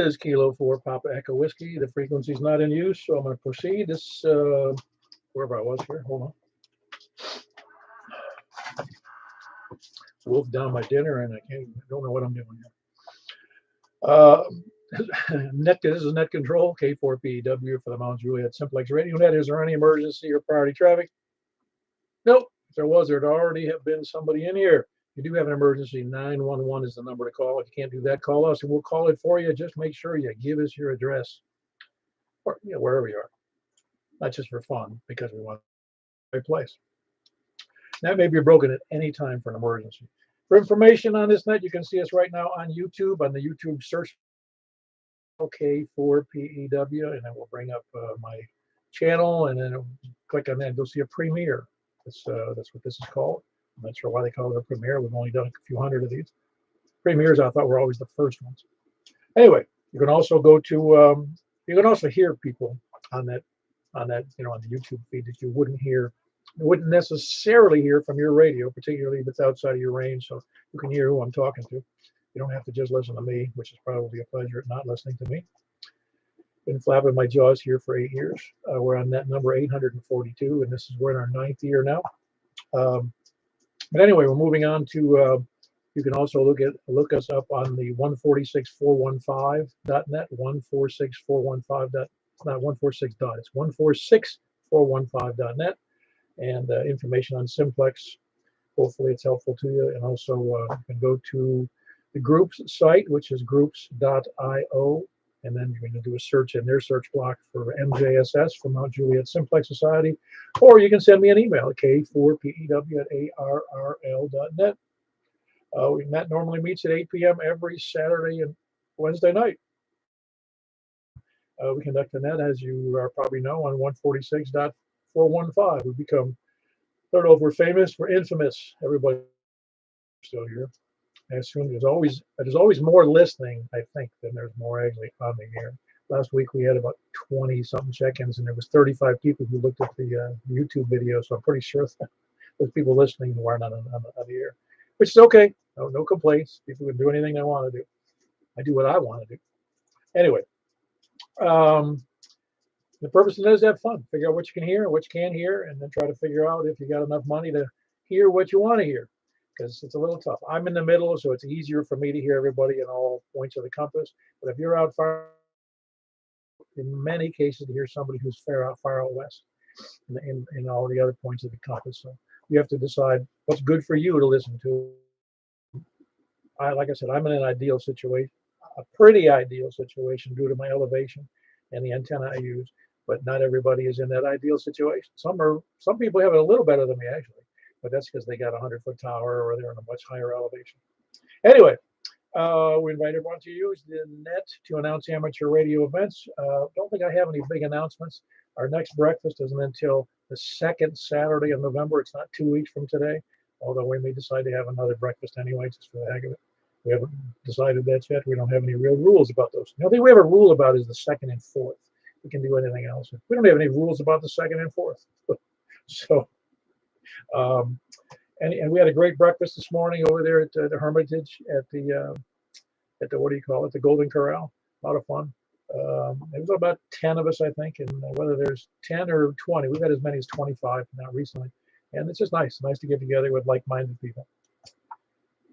is Kilo 4 Papa Echo Whiskey. The frequency is not in use, so I'm going to proceed. This, wherever I was here, hold on. Wolfed down my dinner, and I don't know what I'm doing here. This is Net Control, K4PEW for the Mount Juliet Simplex Radio Net. Is there any emergency or priority traffic? Nope. If there was, there'd already have been somebody in here. If you do have an emergency, 911 is the number to call. If you can't do that, call us and we'll call it for you. Just make sure you give us your address, or wherever you are. Not just for fun, because we want the right place. That may be broken at any time for an emergency. For information on this net, you can see us right now on YouTube, on the YouTube search K4PEW, and then we'll bring up my channel, and then click on that and you'll see a premiere. That's what this is called. I'm not sure why they call it a premiere. We've only done a few hundred of these. Premieres, I thought, were always the first ones. Anyway, you can also go to, you can also hear people on that, on the YouTube feed that you wouldn't necessarily hear from your radio, particularly if it's outside of your range, so you can hear who I'm talking to. You don't have to just listen to me, which is probably a pleasure not listening to me. Been flapping my jaws here for 8 years. We're on net number 842, and this is we're in our 9th year now. But anyway, we're moving on to. You can also look us up on the 146415.net. 146415. It's not 146 dot. It's 146415.net, and information on Simplex. Hopefully, it's helpful to you. And also, you can go to the groups site, which is groups.io. And then you're going to do a search in their search block for MJSS from Mount Juliet Simplex Society. Or you can send me an email at k4pew@arrl.net. That normally meets at 8 p.m. every Saturday and Wednesday night. We conduct the net, as you probably know, on 146.415. We've become, I don't know if we're famous, we're infamous. Everybody's still here. I assume there's always more listening, I think, than there's more actually on the air. Last week we had about 20-something check-ins, and there was 35 people who looked at the YouTube video, so I'm pretty sure that there's people listening who aren't on the air, which is okay. No complaints. People can do anything they want to do. I do what I want to do. Anyway, the purpose of it is to have fun. Figure out what you can hear and what you can't hear, and then try to figure out if you got enough money to hear what you want to hear. Because it's a little tough. I'm in the middle, so it's easier for me to hear everybody in all points of the compass. But if you're out far, in many cases, to hear somebody who's far out west in all the other points of the compass. So you have to decide what's good for you to listen to. Like I said, I'm in an ideal situation, a pretty ideal situation due to my elevation and the antenna I use. But not everybody is in that ideal situation. Some people have it a little better than me, actually. But that's because they got a 100-foot tower or they're on a much higher elevation. Anyway, we invite everyone to use the net to announce amateur radio events. Don't think I have any big announcements. Our next breakfast isn't until the 2nd Saturday of November. It's not 2 weeks from today, although we may decide to have another breakfast anyway, just for the heck of it. We haven't decided that yet. We don't have any real rules about those. The only thing we have a rule about is the 2nd and 4th. We can do anything else. We don't have any rules about the 2nd and 4th. So. And we had a great breakfast this morning over there at the Hermitage at the what do you call it, the Golden Corral. A lot of fun. It was about 10 of us, I think, and whether there's 10 or 20, we've had as many as 25 now recently, and it's just nice to get together with like-minded people.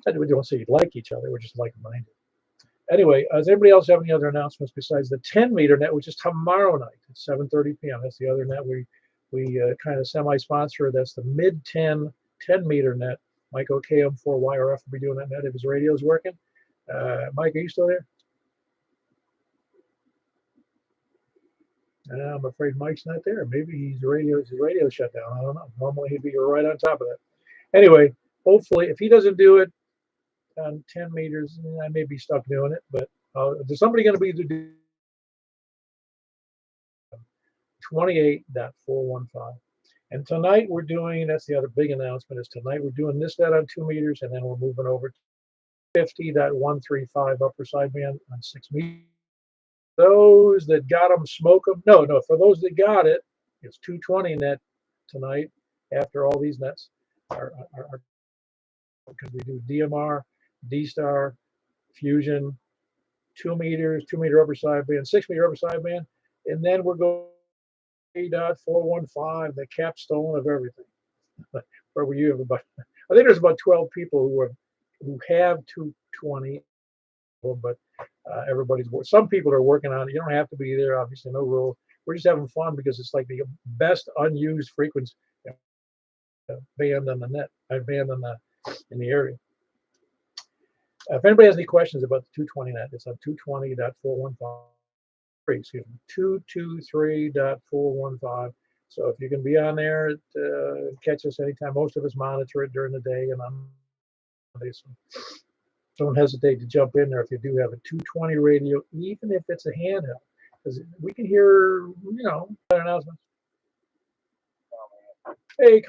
We don't say you like each other, we're just like-minded. Anyway, does anybody else have any other announcements besides the 10-meter net, which is tomorrow night at 7:30 p.m. That's the other net we kind of semi-sponsor. That's the mid-10 10-meter net. Mike OKM4YRF will be doing that net if his radio is working. Mike, are you still there? I'm afraid Mike's not there. Maybe his radio shut down. I don't know. Normally he'd be right on top of that. Anyway, hopefully, if he doesn't do it on 10 meters, I may be stuck doing it. But there's somebody going to be doing 28.415. And tonight we're doing, that's the other big announcement, is tonight we're doing this net on 2 meters, and then we're moving over to 50.135 upper sideband on 6 meters. Those that got them, smoke them. No, for those that got it, it's 220 net tonight after all these nets are because we do DMR, D-Star, Fusion, 2 meters, 2 meter upper sideband, 6 meter upper sideband, and then we're going 3.415, the capstone of everything. Where you have about, I think there's about 12 people who have 220, but everybody's, some people are working on it. You don't have to be there, obviously, no rule. We're just having fun because it's like the best unused frequency band on the net, band on in the area. If anybody has any questions about the 220 net, it's on 220.415. Excuse me, 223.415. So if you can be on there, catch us anytime. Most of us monitor it during the day and on Monday. So don't hesitate to jump in there if you do have a 220 radio, even if it's a handheld, because we can hear, announcements. Hey,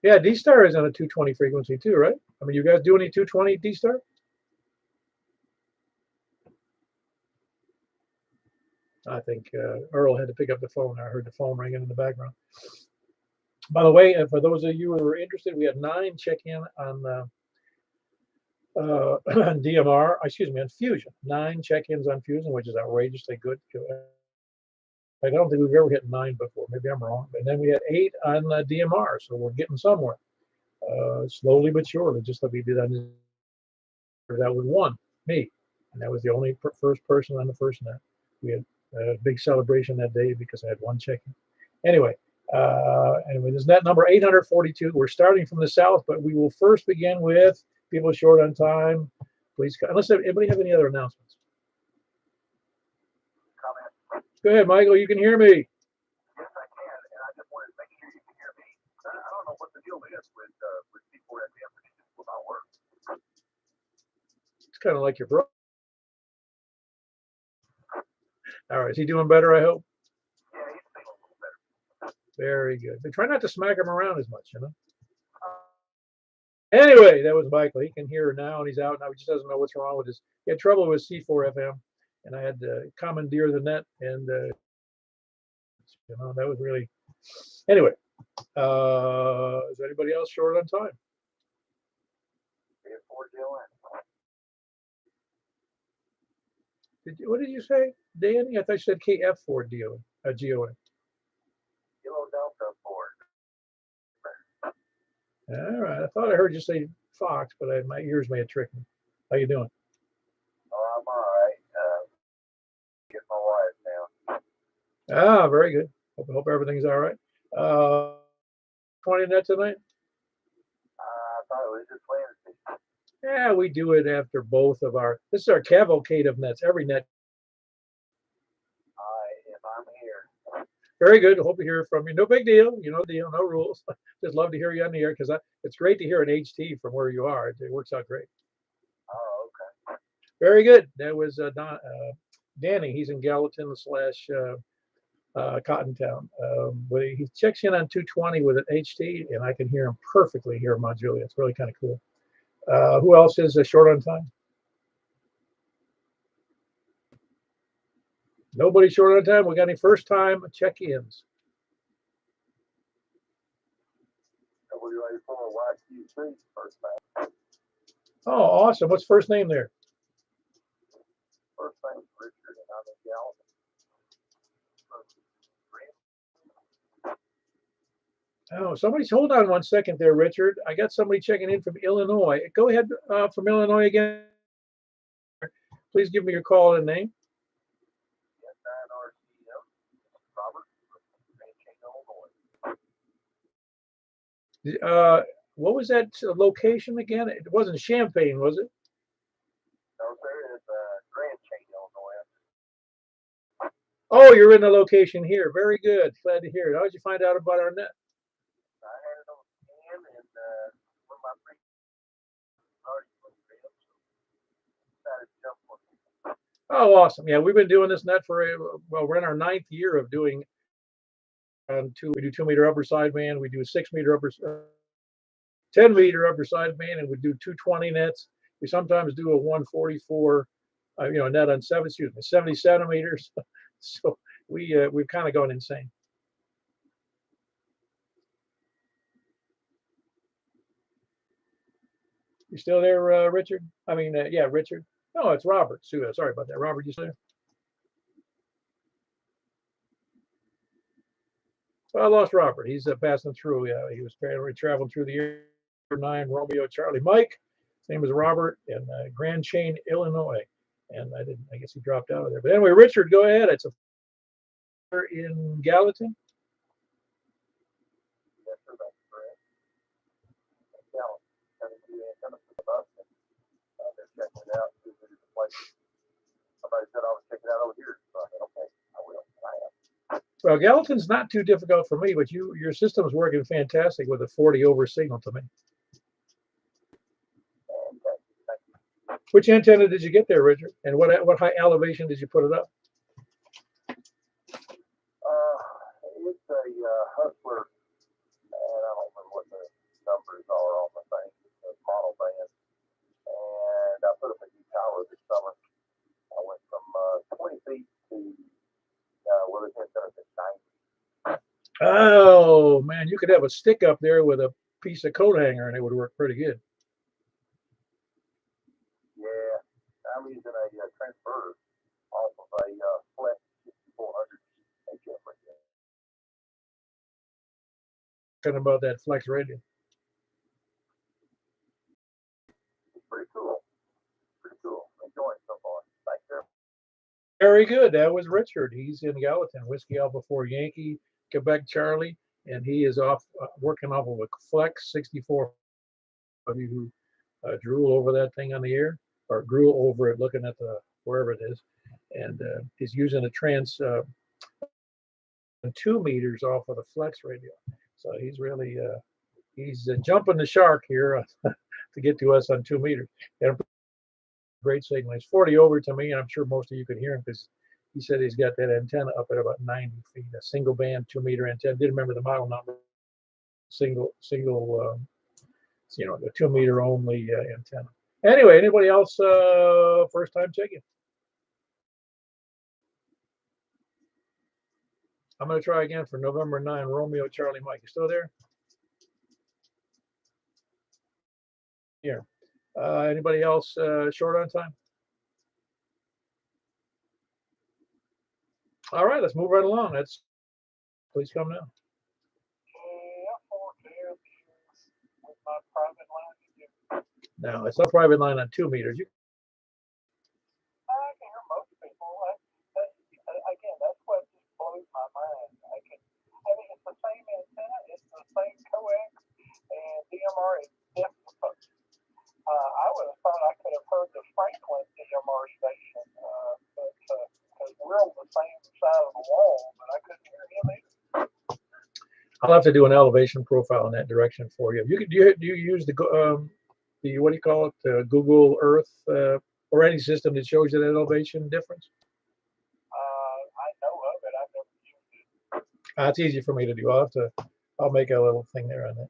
yeah, D-Star is on a 220 frequency too, right? I mean, you guys do any 220 D-Star? I think Earl had to pick up the phone. I heard the phone ringing in the background. By the way, for those of you who are interested, we had 9 check-in on on DMR, excuse me, on Fusion. 9 check-ins on Fusion, which is outrageously good. I don't think we've ever hit 9 before. Maybe I'm wrong. And then we had 8 on DMR, so we're getting somewhere. Slowly but surely, just like we did on this. That was 1, me, and that was the only first person on the first net. We had a big celebration that day because I had 1 check-in. Anyway, this net number 842. We're starting from the south, but we will first begin with people short on time. Please, unless anybody have any other announcements. Go ahead, Michael. You can hear me. Yes, I can, and I just wanted to make sure you can hear me. I don't know what the deal is with C4FM with our work. It's kind of like your brother. All right, is he doing better, I hope? Yeah, he's feeling a little better. Very good. But try not to smack him around as much, Anyway, that was Michael. He can hear now, and he's out now. He just doesn't know what's wrong with his. He had trouble with C4FM, and I had to commandeer the net, and that was really. Anyway, is anybody else short on time? What did you say, Danny? I thought you said KF4 GON. Kilo Delta 4. All right. I thought I heard you say Fox, but my ears may have tricked me. How you doing? Oh, I'm all right. Getting my wife now. Ah, very good. Hope everything's all right. 20 net tonight? I thought it was just Wednesday. Yeah, we do it after both of our. This is our cavalcade of nets. Every net. If I'm here. Very good. Hope to hear from you. No big deal. No rules. Just love to hear you on the air because it's great to hear an HT from where you are. It works out great. Oh, okay. Very good. That was Danny. He's in Gallatin / Cottontown. He checks in on 220 with an HT, and I can hear him perfectly here in Mount Juliet. It's really kind of cool. Who else is short on time? Nobody short on time. We got any first time check-ins? We're ready for a YQ3 first time. Oh, awesome. What's first name there? First name's Richard, and I'm in Gallatin. Oh, somebody's, hold on 1 second there, Richard. I got somebody checking in from Illinois. Go ahead from Illinois again. Please give me your call and name. Yes, Robert from Illinois. What was that location again? It wasn't Champaign, was it? No, sir. It's Grand Chain, Illinois. Oh, you're in the location here. Very good. Glad to hear it. How did you find out about our net? I had it on scan, and one of my friends already decided to jump on it. Oh, awesome. Yeah, we've been doing this net for, we're in our 9th year of doing we do 2 meter upper sideband, we do 6 meter upper, 10 meter upper sideband, and we do 220 nets. We sometimes do a 144, net on 70 centimeters. So we've kind of gone insane. You still there, Richard? I mean, yeah, Richard. No, it's Robert. Sorry about that. Robert, you still there? Well, I lost Robert. He's passing through. Yeah, he was traveling through the air 9 Romeo Charlie Mike. His name is Robert in Grand Chain, Illinois. And I didn't. I guess he dropped out of there. But anyway, Richard, go ahead. It's a in Gallatin. Yes, sir, that's correct. Now, coming to the antenna for the bus, and they're checking it out. See if it is a place. Somebody said I was checking it out over here. So I said, okay, I will. I am. Well, Gallatin's not too difficult for me, but your system is working fantastic with a 40 over signal to me. Okay, thank you. Which antenna did you get there, Richard? And what high elevation did you put it up? It's a Hustler, and I don't remember what the numbers are on the thing. It's a model band, and I put up a new tower this summer. I went from 20 feet to well, it's at 90. Oh man, you could have a stick up there with a piece of coat hanger, and it would work pretty good. Yeah, I'm using a transfer off of a Flex 6400 HF radio. Talking about that flex radio. It's pretty cool. Pretty cool. Enjoying it so far. Thanks, sir. Very good. That was Richard. He's in Gallatin, Whiskey Alpha 4 Yankee, Quebec Charlie, and he is off working off of a Flex 64. Of you who drool over that thing on the air, or drool over it looking at the wherever it is, and he's using a 2 meters off of the Flex radio. So he's really he's jumping the shark here to get to us on 2 meters. And great signal. He's 40 over to me, and I'm sure most of you could hear him because he said he's got that antenna up at about 90 feet, a single band 2 meter antenna. Didn't remember the model number. Single, the 2 meter only antenna. Anyway, anybody else first time checking? I'm going to try again for November 9, Romeo Charlie Mike. You still there? Here. Anybody else short on time? All right, let's move right along. Please come now. With my private line. No, it's a private line on 2 meters. I can hear most people. Again, that's what just blows my mind. I mean, it's the same antenna, it's the same coax, and DMR is different. I would have thought I could have heard the Franklin DMR station, because we're on the same side of the wall, but I couldn't hear him either. I'll have to do an elevation profile in that direction for you. Do you use the what do you call it, Google Earth or any system that shows you that elevation difference? I know of it. I've never used it. It's easy for me to do. I'll make a little thing there on that.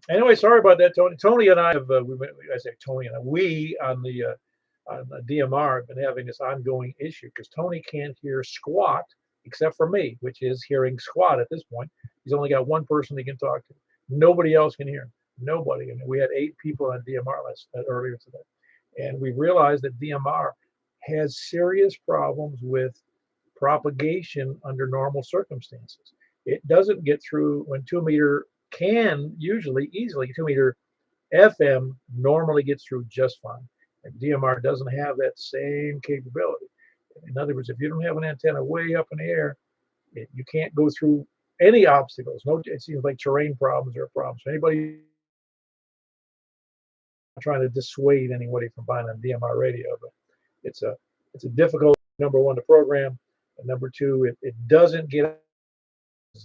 Anyway, sorry about that, Tony. Tony and I have I say Tony and I, we on the DMR have been having this ongoing issue because Tony can't hear squat except for me, which is hearing squat at this point. He's only got one person he can talk to. Nobody else can hear him. Nobody. And we had 8 people on DMR earlier today. And we realized that DMR has serious problems with propagation under normal circumstances. It doesn't get through when 2 meter can usually easily 2 meter FM normally gets through just fine. And DMR doesn't have that same capability. In other words, if you don't have an antenna way up in the air, you can't go through any obstacles. No, it seems like terrain problems are problems. Anybody trying to dissuade anybody from buying a DMR radio, but it's a difficult, number one, to program, and number two, it doesn't get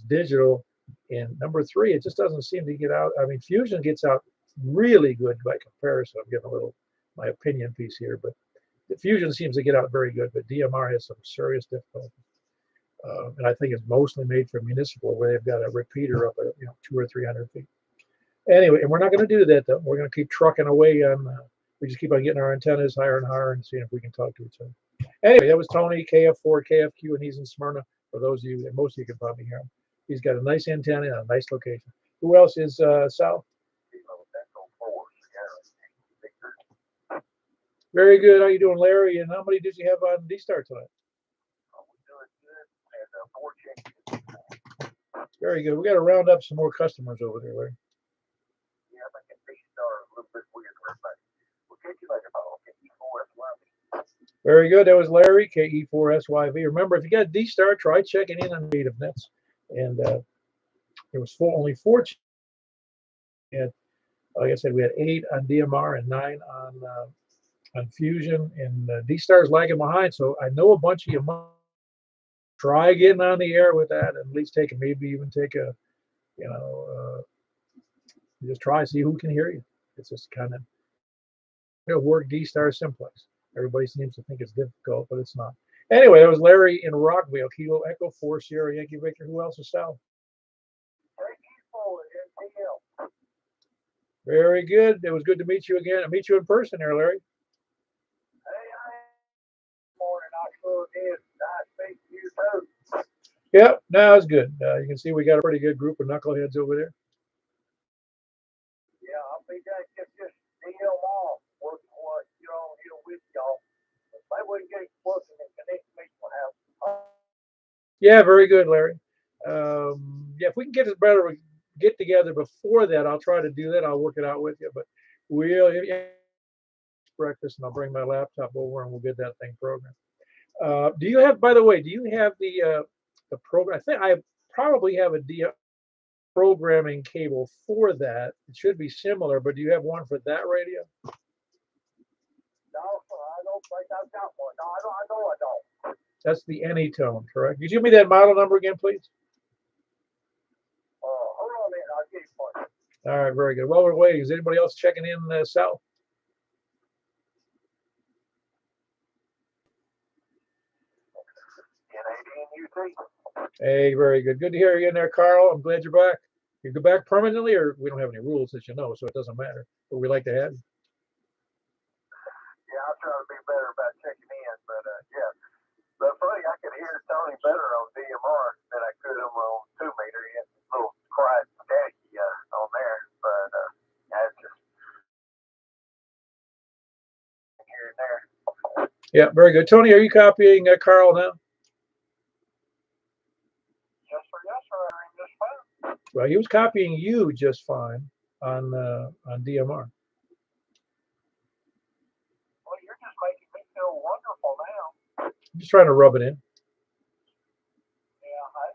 digital, and number three, it just doesn't seem to get out. I mean, Fusion gets out really good by comparison. I'm getting a little my opinion piece here, but the Fusion seems to get out very good, but DMR has some serious difficulties. And I think it's mostly made for municipal, where they've got a repeater up at 200 or 300 feet. Anyway, and we're not going to do that though. We're going to keep trucking away on. We just keep on getting our antennas higher and higher and seeing if we can talk to each other. Anyway, that was Tony, KF4, KFQ, and he's in Smyrna. For those of you, and most of you can probably hear him. He's got a nice antenna and a nice location. Who else is south? Very good. How you doing, Larry? And how many did you have on D-Star tonight? We're doing good. And 4 chickens. Very good. We got to round up some more customers over there, Larry. Yeah, I think D-Star a little bit weird for everybody. We'll catch you later, Paul. KE4SYV. Very good. That was Larry, KE4SYV. Remember, if you got D-Star, try checking in on native nets. And there was only 4. And like I said, we had 8 on DMR and 9 on Fusion. And D-Star's lagging behind. So I know a bunch of you might try getting on the air with that, and at least maybe even take a, just try and see who can hear you. It's just kind of work D-Star Simplex. Everybody seems to think it's difficult, but it's not. Anyway, that was Larry in Rockville, Kilo Echo 4 Sierra Yankee Victor. Who else is south? Very good. It was good to meet you again. I meet you in person there, Larry. Yep, no, it's good. You can see we got a pretty good group of knuckleheads over there. Yeah, I'll be back if just DM off working what y'all here with y'all. Maybe we can get working in the next meeting we'll have. Yeah, very good, Larry. Yeah, if we can get together before that, I'll try to do that. I'll work it out with you. But we'll breakfast, and I'll bring my laptop over, and we'll get that thing programmed. Do you have, by the way, do you have the program? I think I probably have a programming cable for that. It should be similar, but do you have one for that radio? No, I don't think I've got one. No, I know I don't. That's the Anytone, correct? Could you give me that model number again, please? Hold on a minute. I'll get you one. All right, very good. While we're waiting, is anybody else checking in south? Hey, very good. Good to hear you in there, Carl. I'm glad you're back. You go back permanently, or we don't have any rules, as you know, so it doesn't matter. But we like to have you. Yeah, I'll try to be better about checking in, but yeah. But funny, I could hear Tony better on DMR than I could on 2 meter. He had a little quiet staticky on there, but that's just here and there. Yeah, very good. Tony, are you copying Carl now? Yes, sir. I'm just fine. Well, he was copying you just fine on DMR. Well, you're just making me feel wonderful now. I'm just trying to rub it in. Yeah, I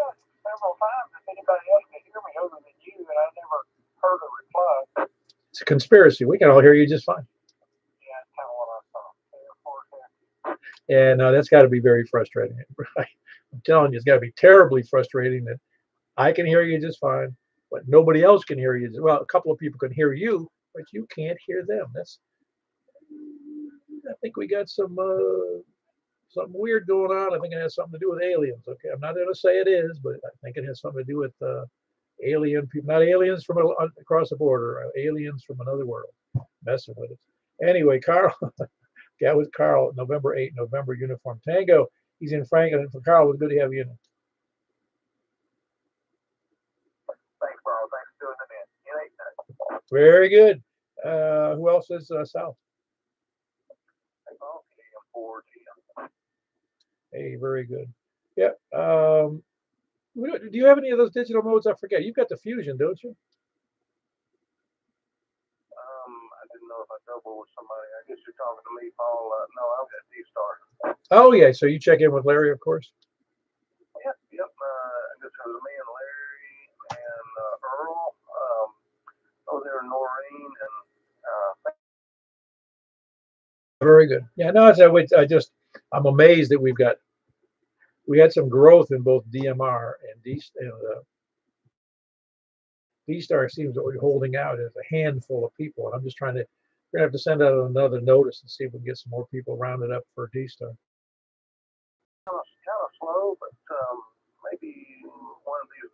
asked several times if anybody else could hear me other than you, and I never heard a reply. It's a conspiracy. We can all hear you just fine. Yeah, that's kind of what I thought. And that's got to be very frustrating. Right? I'm telling you, it's got to be terribly frustrating that I can hear you just fine, but nobody else can hear you. Well, a couple of people can hear you, but you can't hear them. I think we got something weird going on. I think it has something to do with aliens. Okay, I'm not going to say it is, but I think it has something to do with alien people, not aliens from across the border, aliens from another world messing with us. Anyway, Carl, that was Carl, November 8, November uniform Tango. He's in Franklin. For Carl, it was good to have you in. Thanks, bro. Thanks for doing it, man. Very good. Who else is south? Hey, very good. Yeah. Do you have any of those digital modes? I forget. You've got the Fusion, don't you? I didn't know if I doubled with somebody. I guess you're talking to me, Paul. No, I've got D-Star. Oh, yeah. So you check in with Larry, of course. Yep. I guess it was me and Larry and Earl. There Noreen and very good. Yeah, no, I'm amazed that we had some growth in both DMR and D-Star seems to be holding out as a handful of people, and I'm just we're gonna have to send out another notice and see if we can get some more people rounded up for D-Star. Kind of slow, but maybe one of these.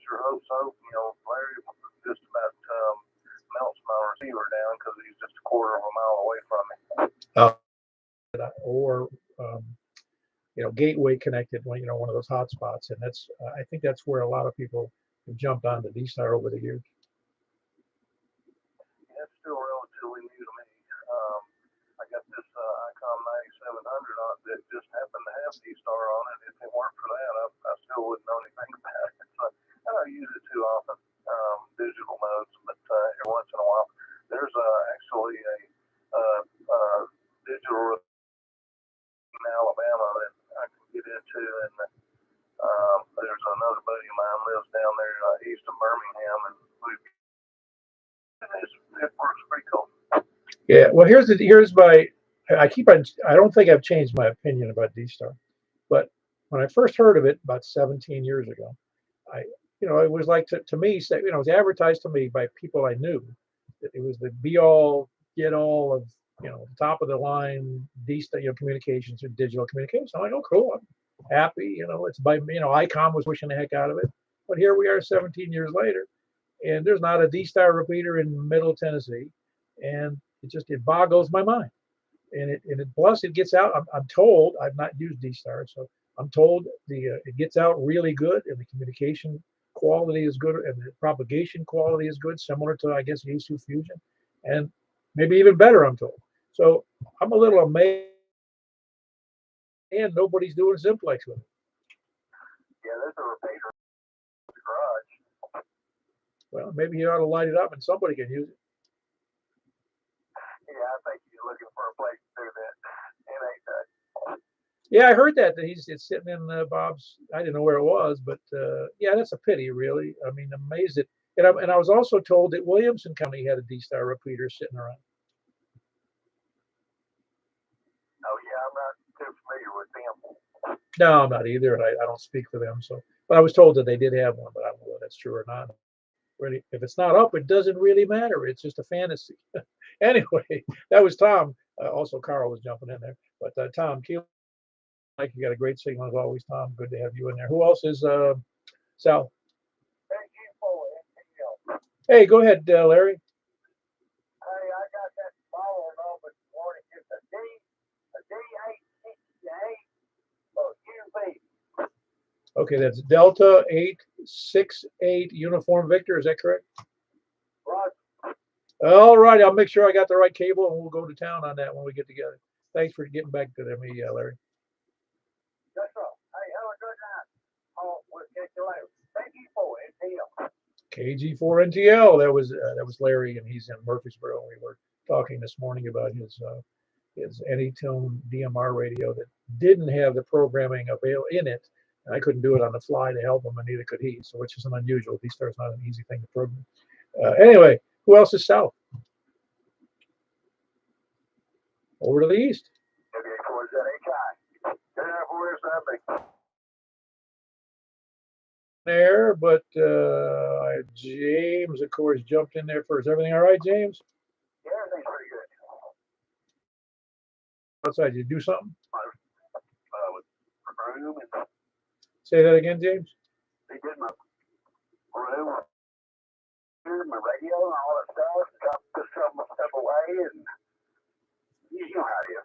Sure hope so. Larry just about melts my receiver down because he's just a quarter of a mile away from me. Or gateway connected, one of those hotspots, and I think that's where a lot of people have jumped on the D-Star over the years. It's still relatively that just happened to have D-Star on it. If it weren't for that, I still wouldn't know anything about it. So I don't use it too often, digital modes, but every once in a while. There's actually a digital in Alabama that I can get into, and there's another buddy of mine lives down there east of Birmingham, and it works pretty cool. Yeah, well, here's my. I don't think I've changed my opinion about D-Star, but when I first heard of it about 17 years ago, it was like to me, it was advertised to me by people I knew that it was the be all, get all of, top of the line D-Star, communications or digital communications. I'm like, oh, cool, I'm happy. It's by, ICOM was wishing the heck out of it, but here we are 17 years later, and there's not a D-Star repeater in Middle Tennessee, and it boggles my mind. And plus it gets out. I'm told, I've not used D-Star, so I'm told it gets out really good, and the communication quality is good, and the propagation quality is good, similar to, I guess, Yaesu Fusion, and maybe even better, I'm told. So I'm a little amazed, and nobody's doing Simplex with it. Yeah, there's a repeater in the garage. Well, maybe you ought to light it up and somebody can use it. Yeah, I think you're looking for a place to do that. It ain't that. Yeah, I heard that it's sitting in Bob's. I didn't know where it was, but yeah, that's a pity, really. I mean, amazed that. And I was also told that Williamson County had a D-Star repeater sitting around. Oh yeah, I'm not too familiar with them. No, I'm not either, and I don't speak for them. So, but I was told that they did have one, but I don't know whether that's true or not. Really, if it's not up, it doesn't really matter. It's just a fantasy. Anyway, that was Tom. Also, Carl was jumping in there, but Tom Keel. Mike, you got a great signal as always, Tom. Good to have you in there. Who else is Sal? Hey, go ahead, Larry. Hey, I got that follow on this morning. It's a D868 UV. Okay, that's Delta 868 Uniform Victor. Is that correct? Right. All right, I'll make sure I got the right cable, and we'll go to town on that when we get together. Thanks for getting back to me, Larry. That's right. Hey, have a good night. We'll catch you later. KG4NTL. That was Larry, and he's in Murfreesboro. We were talking this morning about his Anytone DMR radio that didn't have the programming available in it. And I couldn't do it on the fly to help him, and neither could he. So, which is an unusual. D-Star is not an easy thing to program. Anyway, who else is south? Over to the east. There, but James, of course, jumped in there first. Everything all right, James? Yeah, everything's pretty good. Outside, you do something? With my room and Say that again, James. they did my room, my radio, and all that stuff. Got some stuff away, and you know how it is.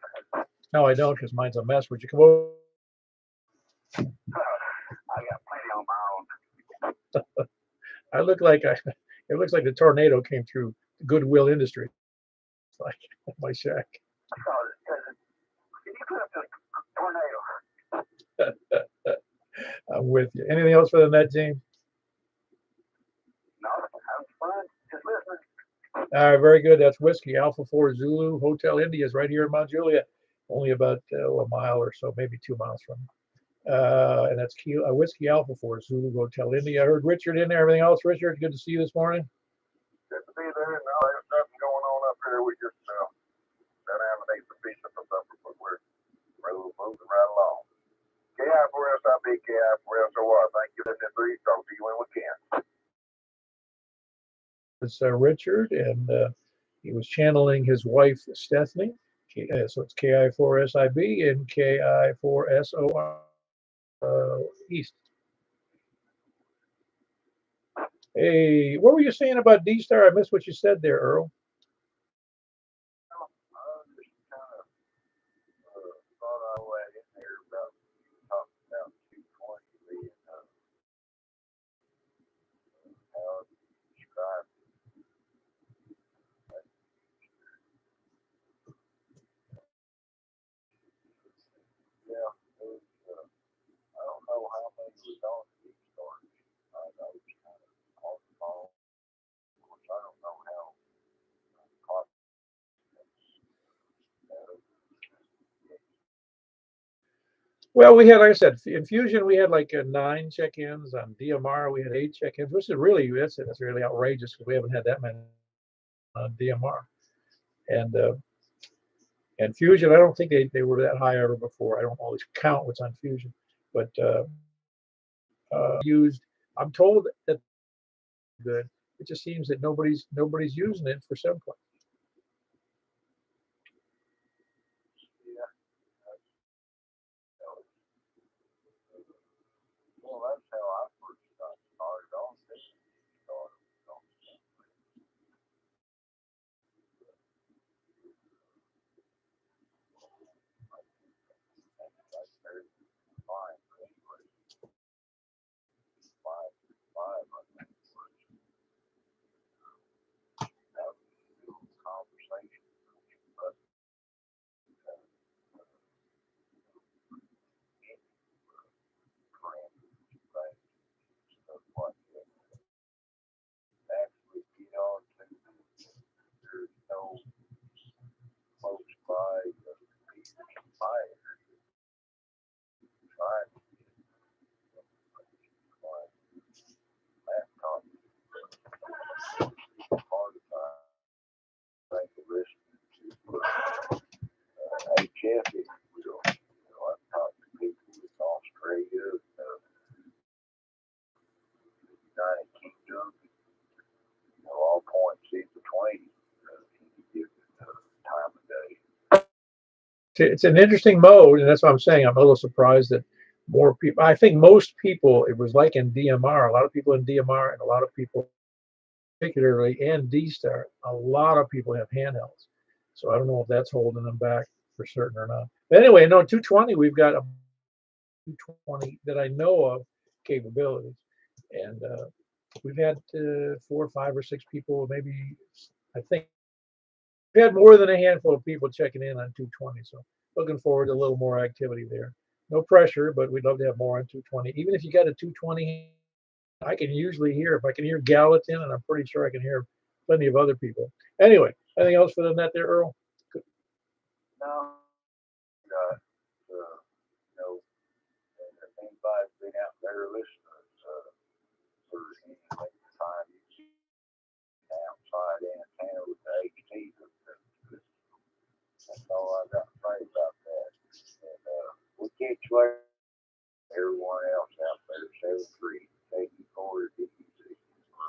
No, I don't, because mine's a mess. Would you come over? I got plenty on my own. It looks like the tornado came through Goodwill Industries. It's like my shack. Can you put up the tornado? I'm with you. Anything else for the net, James? No, having fun. Just listening. All right, very good. That's Whiskey Alpha 4 Zulu Hotel India is right here in Mount Juliet, only about a mile or so, maybe 2 miles from. And that's Whiskey Alpha 4 Zulu Hotel India. I heard Richard in there. Everything else, Richard? Good to see you this morning. Good to be there. No, there's nothing going on up here. We just got to have an extra pizza for supper, but we're moving right along. KI4SIB, KI4SOR. Thank you, Lieutenant 3. Talk to you when we can. It's Richard, and he was channeling his wife, Stephanie. So it's KI4SIB and KI4SOR East. Hey, what were you saying about D-Star? I missed what you said there, Earl. Well, we had, like I said, in Fusion, we had like 9 check-ins. On DMR, we had 8 check-ins, which is really, that's really outrageous because we haven't had that many on DMR. And and Fusion, I don't think they were that high ever before. I don't always count what's on Fusion, but used. I'm told that good. It just seems that nobody's using it for Simplex. Yeah. Well, that's how I first got started on this. Started on like very fine, but anyway, five, five, I think, have conversation. But parameters, right? Stuff like that. Actually, get on to there's no close by the fire. Trying to find laptop part of my thing to listen to HF if you will. I've talked to people in Australia, United Kingdom, all points in between. Any given time of day. It's an interesting mode, and that's what I'm saying. I'm a little surprised that more people. I think most people. It was like in DMR. A lot of people in DMR, and a lot of people, particularly in D-Star, a lot of people have handhelds. So I don't know if that's holding them back for certain or not. But anyway, no 220. We've got a 220 that I know of capabilities, and we've had 4 or 5 or 6 people, maybe. I think we've had more than a handful of people checking in on 220. So looking forward to a little more activity there. No pressure, but we'd love to have more on 220. Even if you got a 220, I can usually hear. If I can hear Gallatin, and I'm pretty sure I can hear plenty of other people. Anyway, anything else for the net there, Earl? No, you know, and if anybody's been out there listening for any length of time, you see an outside antenna with the HT. That's all I got to say about that. And we'll catch you later. Everyone else out there, 7-3. Thank you for it.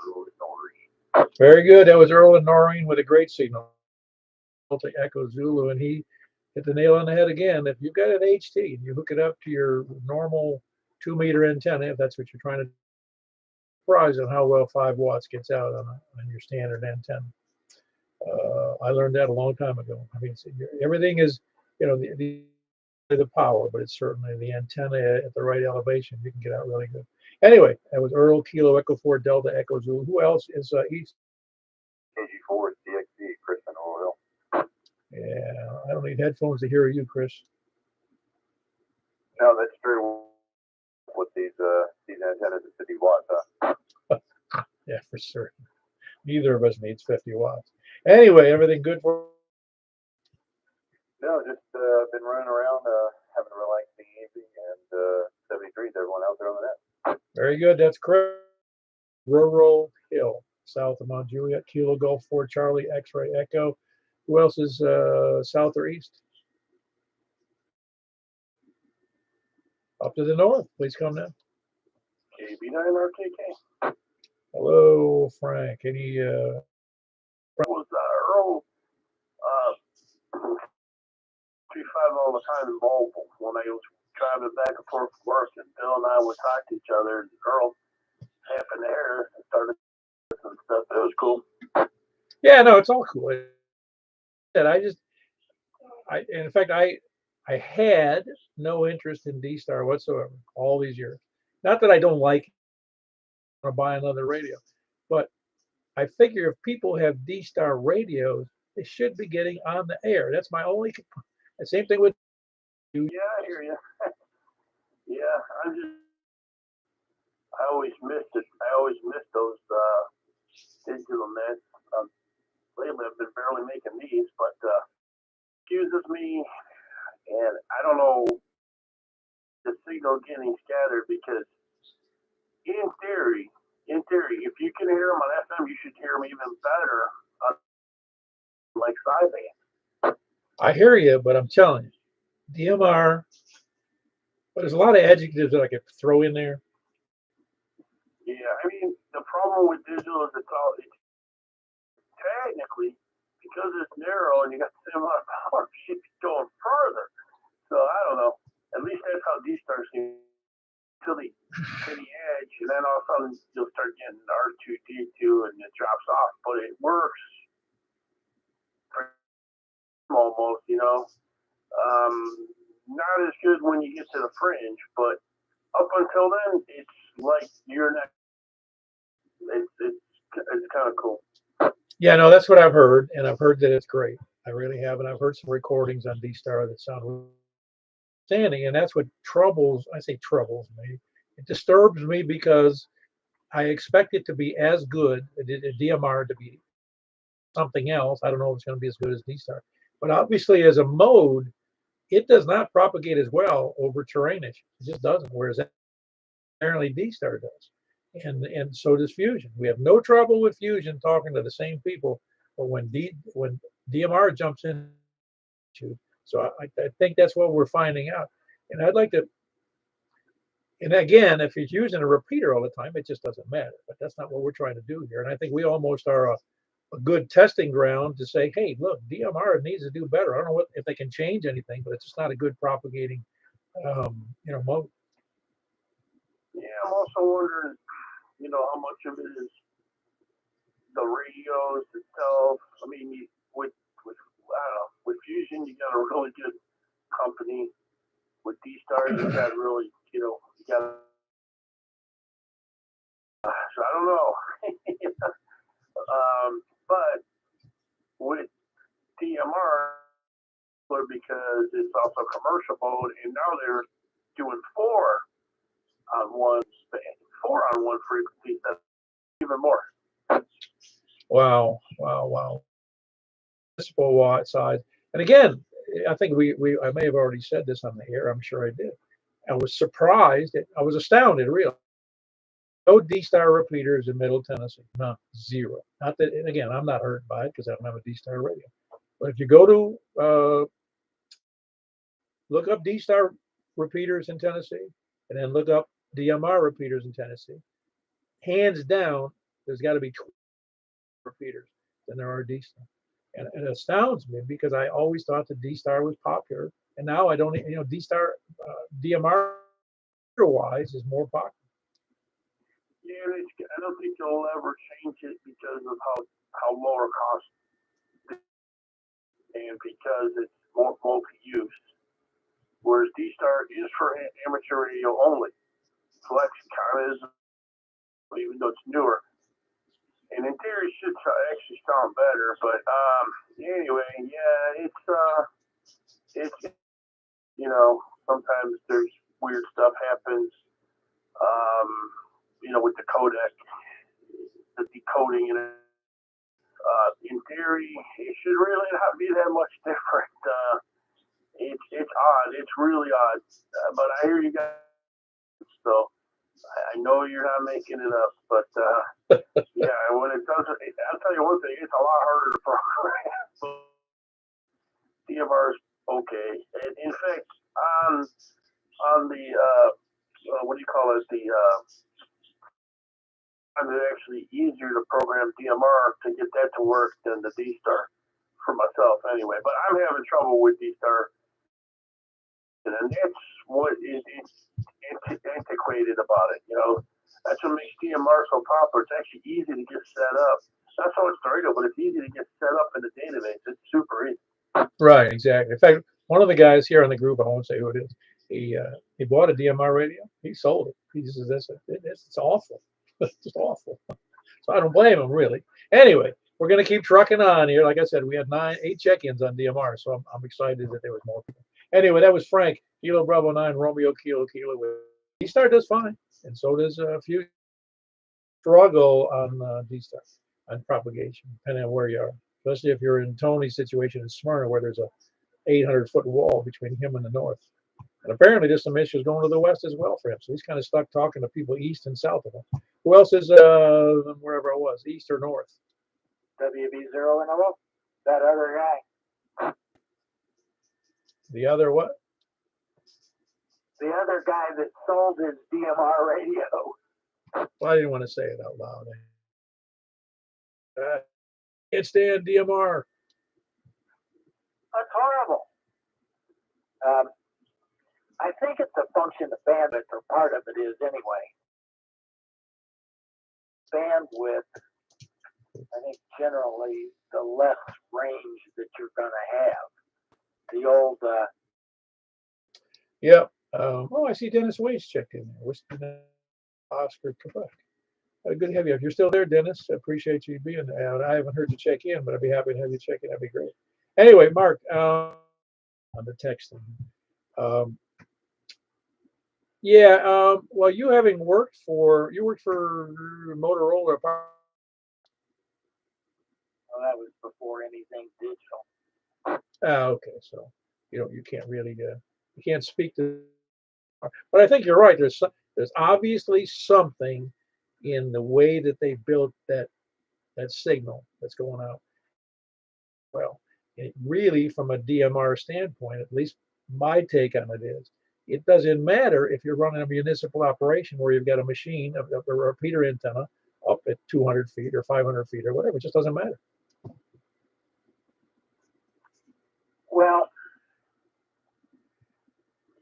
Earl and Noreen. Very good. That was Earl and Noreen with a great signal to Echo Zulu, and he hit the nail on the head again. If you've got an HT and you hook it up to your normal 2 meter antenna, if that's what you're trying to do, surprised on how well 5 watts gets out on your standard antenna. I learned that a long time ago. I mean, everything is, the power, but it's certainly the antenna at the right elevation. You can get out really good. Anyway, that was Earl Kilo Echo 4 Delta Echo Zulu. Who else is East? KG4 is DXD, Chris and Oil. Yeah, I don't need headphones to hear you, Chris. No, that's true. With these antennas at 50 watts. Yeah, for certain. Neither of us needs 50 watts. Anyway, everything good for? No, just been running around, having a relaxing evening, and 73 is everyone out there on the net. Very good. That's Chris. Rural Hill, south of Mount Juliet, Kilo Golf 4 Charlie X-Ray Echo. Who else is south or east? Up to the north. Please come now. KB9RKK. Hello, Frank. Any Was Earl 25 all the time in Mobile when I was driving back and forth to work, and Bill and I would talk to each other, and Earl happened there and started some stuff. It was cool. Yeah, no, it's all cool. And in fact, I had no interest in D-Star whatsoever all these years. Not that I don't like or buy another radio, but I figure if people have D-Star radios, they should be getting on the air. That's my only. The same thing with you. Yeah, I hear you. Yeah, I always missed it. I always missed those digital nets. Lately, I've been barely making these, but excuses me, and I don't know getting scattered because in theory, if you can hear them on FM, you should hear them even better on like sideband. I hear you, but I'm telling you, DMR. But there's a lot of adjectives that I could throw in there. Yeah, I mean the problem with digital is it's technically because it's narrow and you got the same amount of power, you should be going further. So I don't know. At least that's how D-Star seems to the edge, and then all of a sudden you'll start getting R2D2 and it drops off. But it works almost, not as good when you get to the fringe, but up until then, it's like you're not. It's kind of cool. Yeah, no, that's what I've heard, and I've heard that it's great. I really have, and I've heard some recordings on D-Star that sound outstanding, and that's what troubles me. It disturbs me because I expect it to be as good, DMR to be something else. I don't know if it's going to be as good as D-Star, but obviously as a mode, it does not propagate as well over terrainage. It just doesn't, whereas apparently D-Star does. And so does Fusion. We have no trouble with Fusion talking to the same people, but when DMR jumps in, so I think that's what we're finding out. And I'd like to, and again, if he's using a repeater all the time, it just doesn't matter. But that's not what we're trying to do here. And I think we almost are a good testing ground to say, hey, look, DMR needs to do better. I don't know if they can change anything, but it's just not a good propagating, mode. Yeah, I'm also wondering, how much of it is the radios itself. I mean, with I don't know, with Fusion, you got a really good company. With D-Star, you got really, you got. So I don't know. But with DMR, because it's also commercial mode, and now they're doing 4-on-1 frequency. That's even more. Wow. Municipal watt size. And again, I think I may have already said this on the air. I'm sure I did. I was surprised. I was astounded, really. No D-Star repeaters in Middle Tennessee. None. Zero. Not that, and again, I'm not hurt by it because I don't have a D-Star radio. But if you go to look up D-Star repeaters in Tennessee and then look up DMR repeaters in Tennessee, hands down, there's got to be 20 repeaters than there are D-Star. And it astounds me because I always thought that D-Star was popular. And now I don't, D-Star, DMR wise is more popular. Yeah, I don't think they'll ever change it because of how lower cost and because it's more multi-use. Whereas D-Star is for amateur radio only. Flex kind of is, even though it's newer. And in theory, it should actually sound better. But anyway, yeah, it's sometimes there's weird stuff happens. With the codec, the decoding, and in theory, it should really not be that much different. It's odd. It's really odd. But I hear you guys. So I know you're not making it up. But yeah, when it does, I'll tell you one thing. It's a lot harder to program. DMR's okay. And in fact, on the what do you call it? It's actually easier to program DMR to get that to work than the D-Star for myself anyway. But I'm having trouble with D-Star, and that's what is antiquated about it. That's what makes DMR so popular. It's actually easy to get set up. Not so much the radio, but it's easy to get set up in the database. It's super easy. Right, exactly. In fact, one of the guys here in the group, I won't say who it is, he bought a DMR radio. He sold it. He says, it's awful. It's just awful. So I don't blame him, really. Anyway, we're going to keep trucking on here. Like I said, we had 8 check-ins on DMR, so I'm excited that there was more people. Anyway, that was Frank, Kilo Bravo 9, Romeo Kilo. D-Star does fine, and so does a few struggle on D-Star, on propagation, depending on where you are. Especially if you're in Tony's situation in Smyrna, where there's a 800-foot wall between him and the north. And apparently there's some issues going to the west as well for him. So he's kind of stuck talking to people east and south of him. Who else is wherever I was, east or north? WB0 in a row. That other guy. The other what? The other guy that sold his DMR radio. Well, I didn't want to say it out loud. Can't stand DMR. That's horrible. I think it's a function of bandwidth, or part of it is anyway. Bandwidth, I think generally the less range that you're going to have. The old. Yep. Oh, I see Dennis Waits checked in there. Whiskey Oscar, Quebec. Good to have you. If you're still there, Dennis, I appreciate you being there. I haven't heard you check in, but I'd be happy to have you check in. That'd be great. Anyway, Mark, on the texting. Well, you worked for Motorola. Well, that was before anything digital. Okay, so you can't really you can't speak to, but I think you're right. There's obviously something in the way that they built that signal that's going out. Well, it really, from a DMR standpoint, at least my take on it is, it doesn't matter if you're running a municipal operation where you've got a machine, a repeater antenna up at 200 feet or 500 feet or whatever. It just doesn't matter. Well,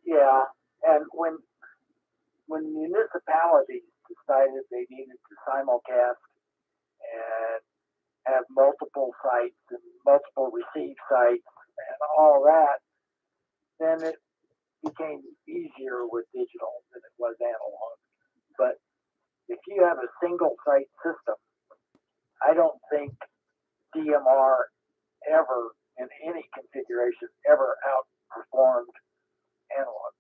yeah, and when municipalities decided they needed to simulcast and have multiple sites and multiple receive sites and all that, then it became easier with digital than it was analog. But if you have a single site system, I don't think DMR ever, in any configuration, ever outperformed analog.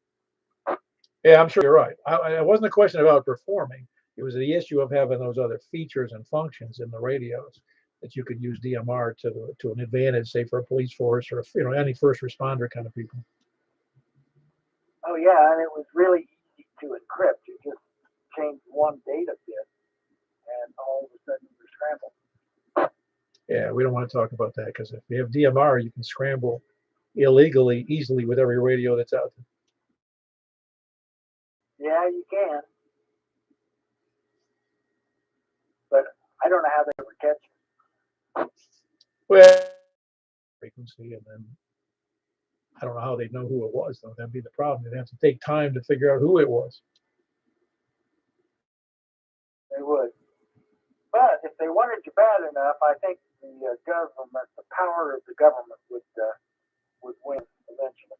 Yeah, I'm sure you're right. It wasn't a question of outperforming. It was the issue of having those other features and functions in the radios that you could use DMR to an advantage, say for a police force or any first responder kind of people. Oh yeah, and it was really easy to encrypt. You just changed one data bit, and all of a sudden you're scrambled. Yeah, we don't want to talk about that because if you have DMR, you can scramble illegally easily with every radio that's out there. Yeah, you can. But I don't know how they ever catch it. Well, frequency, and then I don't know how they'd know who it was, though. That'd be the problem. They'd have to take time to figure out who it was. They would. But if they wanted you bad enough, I think the government, the power of the government would win eventually.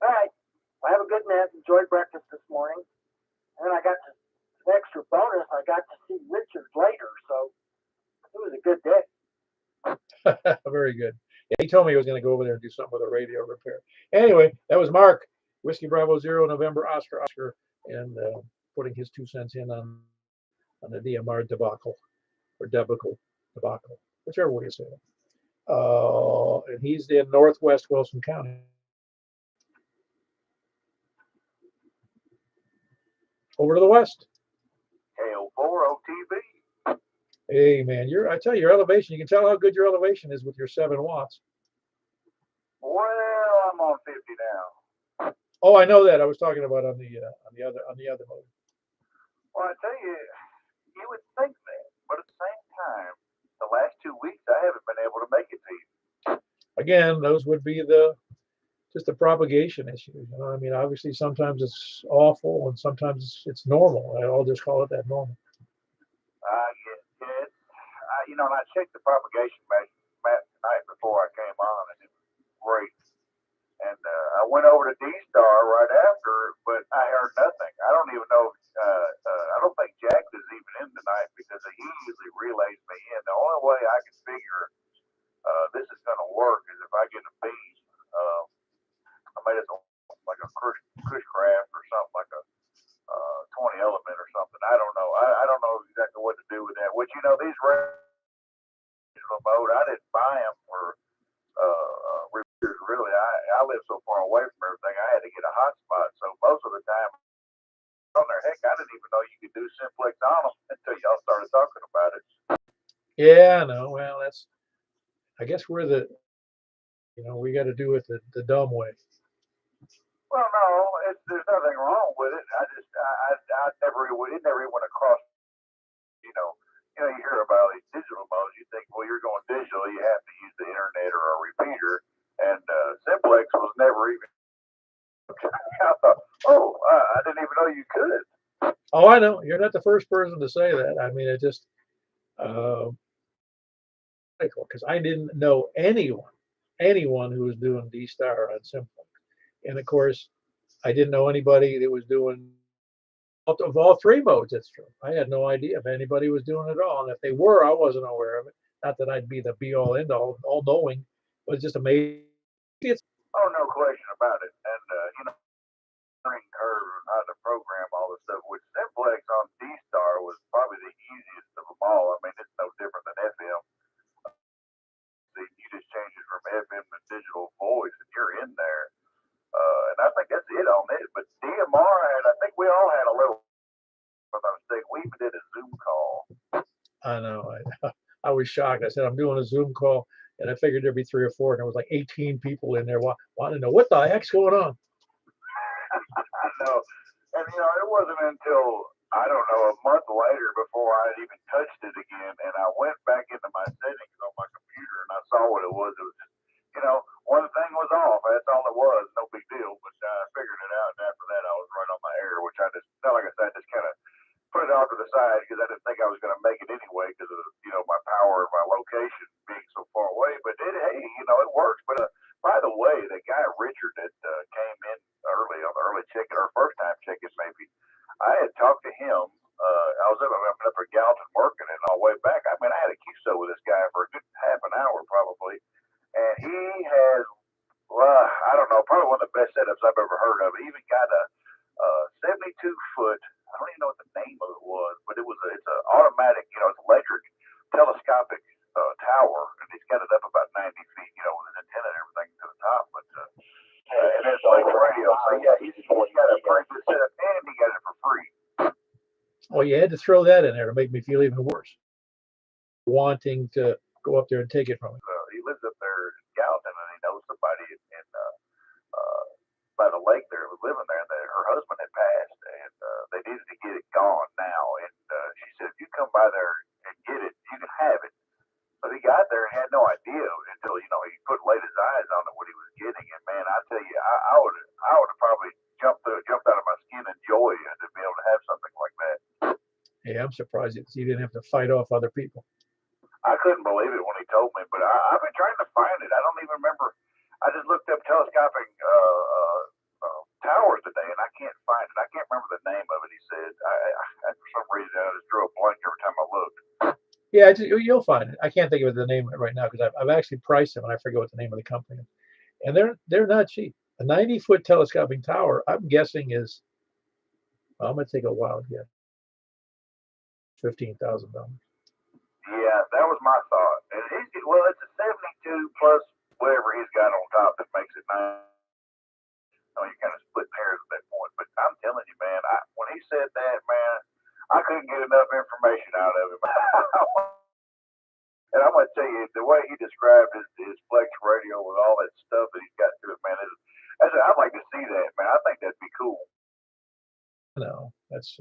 All right. Well, have a good night. Enjoyed breakfast this morning. And then I got an extra bonus. I got to see Richard later, so it was a good day. Very good. Yeah, he told me he was going to go over there and do something with a radio repair. Anyway, that was Mark, Whiskey Bravo 0, November, Oscar, and putting his 2 cents in on the DMR debacle, or debacle, whichever way you say it. And he's in northwest Wilson County. Over to the west. KO4OTB. Hey man, I tell you, your elevation, you can tell how good your elevation is with your 7 watts. Well, I'm on 50 now. Oh, I know that. I was talking about on the other mode. Well, I tell you, you would think that, but at the same time, the last 2 weeks I haven't been able to make it to you. Again, those would be just the propagation issue. I mean, obviously sometimes it's awful and sometimes it's normal. I'll just call it that, normal. Yeah, and I checked the propagation map tonight before I came on, and it was great. And I went over to D-Star right after, but I heard nothing. I don't even know. I don't think Jack is even in tonight because he usually relays me in. The only way I can figure this is going to work is if I get a beat. I made it like a Cushcraft or something, like a 20 element or something. I don't know. I don't know exactly what to do with that. Which, these mode, I didn't buy them for repairs, really. I live so far away from everything. I had to get a do Simplex on them until y'all started talking about it. Yeah, no, well, I guess we're we got to do it the dumb way. Well, no, there's nothing wrong with it. I never, it never even went across, you know, you hear about these digital modes. You think, well, you're going digital, you have to use the internet or a repeater. And Simplex was never even. I thought, oh, I didn't even know you could. Oh, I know. You're not the first person to say that. I mean, it just because I didn't know anyone who was doing D-Star on Simplex, and of course, I didn't know anybody that was doing of all three modes. It's true. I had no idea if anybody was doing it at all, and if they were, I wasn't aware of it. Not that I'd be the be all end all knowing, but it's just amazing. Oh, no question about it. And learning curve and how to program all this stuff. With Simplex on D-Star was probably the easiest of them all. I mean, it's no different than FM. You just change it from FM to digital voice, and you're in there. And I think that's it on it. But DMR had, I think we all had a little. If I'm mistaken, we even did a Zoom call. I know. I was shocked. I said, I'm doing a Zoom call, and I figured there'd be 3 or 4, and there was like 18 people in there wanting to know what the heck's going on. I know. And, it wasn't until, I don't know, a month later before I'd even touched it again. And I went back into my settings on my computer and I saw what it was. It was just, one thing was off. That's all it was. No big deal. But I figured it out. And after that, I was right on my air, which I just, like I said, just kind of put it off to the side because I didn't think I was going to make it anyway because of, my power and my location being so far away. But hey, it works. But by the way, the guy Richard that came in early on the early chicken or first time chicken maybe, I had talked to him. I was up at Gallatin working, and on the way back, I mean, I had a QSO with this guy for a good half an hour probably, and he has, I don't know, probably one of the best setups I've ever heard of. He even got a 72-foot. I don't even know what the name of it was, but it's an automatic, it's electric, telescopic tower, and he's got it up about 90 feet, with his antenna and everything to the top. But and it's like radio, so yeah, he's got a pretty good setup, and he got it for free. Well, you had to throw that in there to make me feel even worse, wanting to go up there and take it from him. He lives up there in Gallatin, and he knows somebody in by the lake there who was living there, and her husband had passed, and they needed to get it gone now. And she said, if you come by there and get it, you can have it. So he got there and had no idea until he laid his eyes on it what he was getting. And man, I tell you, I would have probably jumped out of my skin in joy to be able to have something like that. Yeah, I'm surprised you didn't have to fight off other people. I couldn't believe it when he told me, but I've been trying to find it. I don't even remember. I just looked up telescopic towers today, and I can't find it. I can't remember the name of it. He said, for some reason, I just drew a blank every time I looked. Yeah, you'll find it. I can't think of the name of it right now because I've actually priced them, and I forget what the name of the company is. And they're not cheap. A 90-foot telescoping tower, I'm guessing is. Well, I'm gonna take a wild guess. $15,000. Yeah, that was my thought. And it's a 72 plus whatever he's got on top that makes it 9. You're kind of splitting hairs at that point. But I'm telling you, man, when he said that, man, I couldn't get enough information out of him. And I'm going to tell you, the way he described his Flex radio with all that stuff that he's got to it, man, I'd like to see that, man. I think that'd be cool. No, that's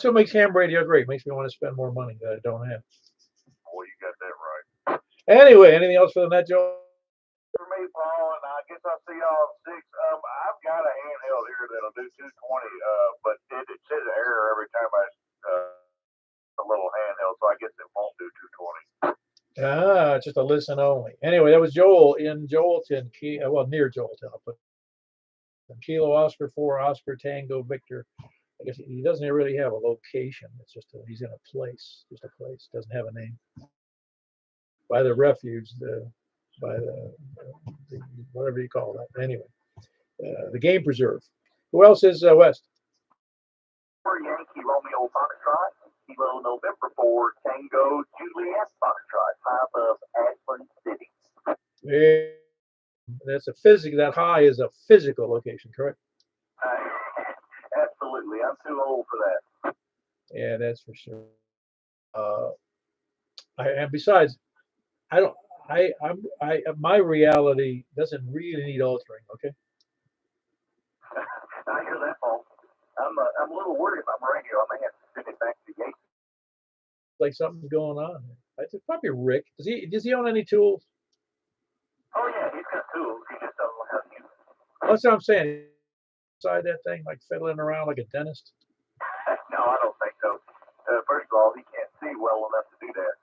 what makes ham radio great. Makes me want to spend more money that I don't have. Well, you got that right. Anyway, anything else for the net, Joe? For me, Paul, and I guess I'll see y'all at 6. I've got a handheld here that'll do 220, but it says an error every time I a little handheld, so I guess it won't do 220. Just a listen only. Anyway, that was Joel in Joelton, near Joelton. I'll put Kilo Oscar 4 Oscar Tango Victor. I guess he doesn't really have a location. It's just he's in a place, just a place. Doesn't have a name. By the refuge, by the whatever you call that. Anyway, the game preserve. Who else is West? Yankee Romeo Foxtrot, Kilo November 4 Tango Juliet Foxtrot, top of Ashland City. That high is a physical location, correct? Absolutely. I'm too old for that. Yeah, that's for sure. Uh, and besides, I don't. My reality doesn't really need altering. Okay, I hear that, Paul. I'm a little worried about my radio. I may have to send it back to the gate. like something's going on. It's probably Rick. Does he own any tools? Oh yeah, he's got tools. He just doesn't know how to use them. That's what I'm saying. Inside that thing, like fiddling around like a dentist. No, I don't think so. First of all, he can't see well enough to do that.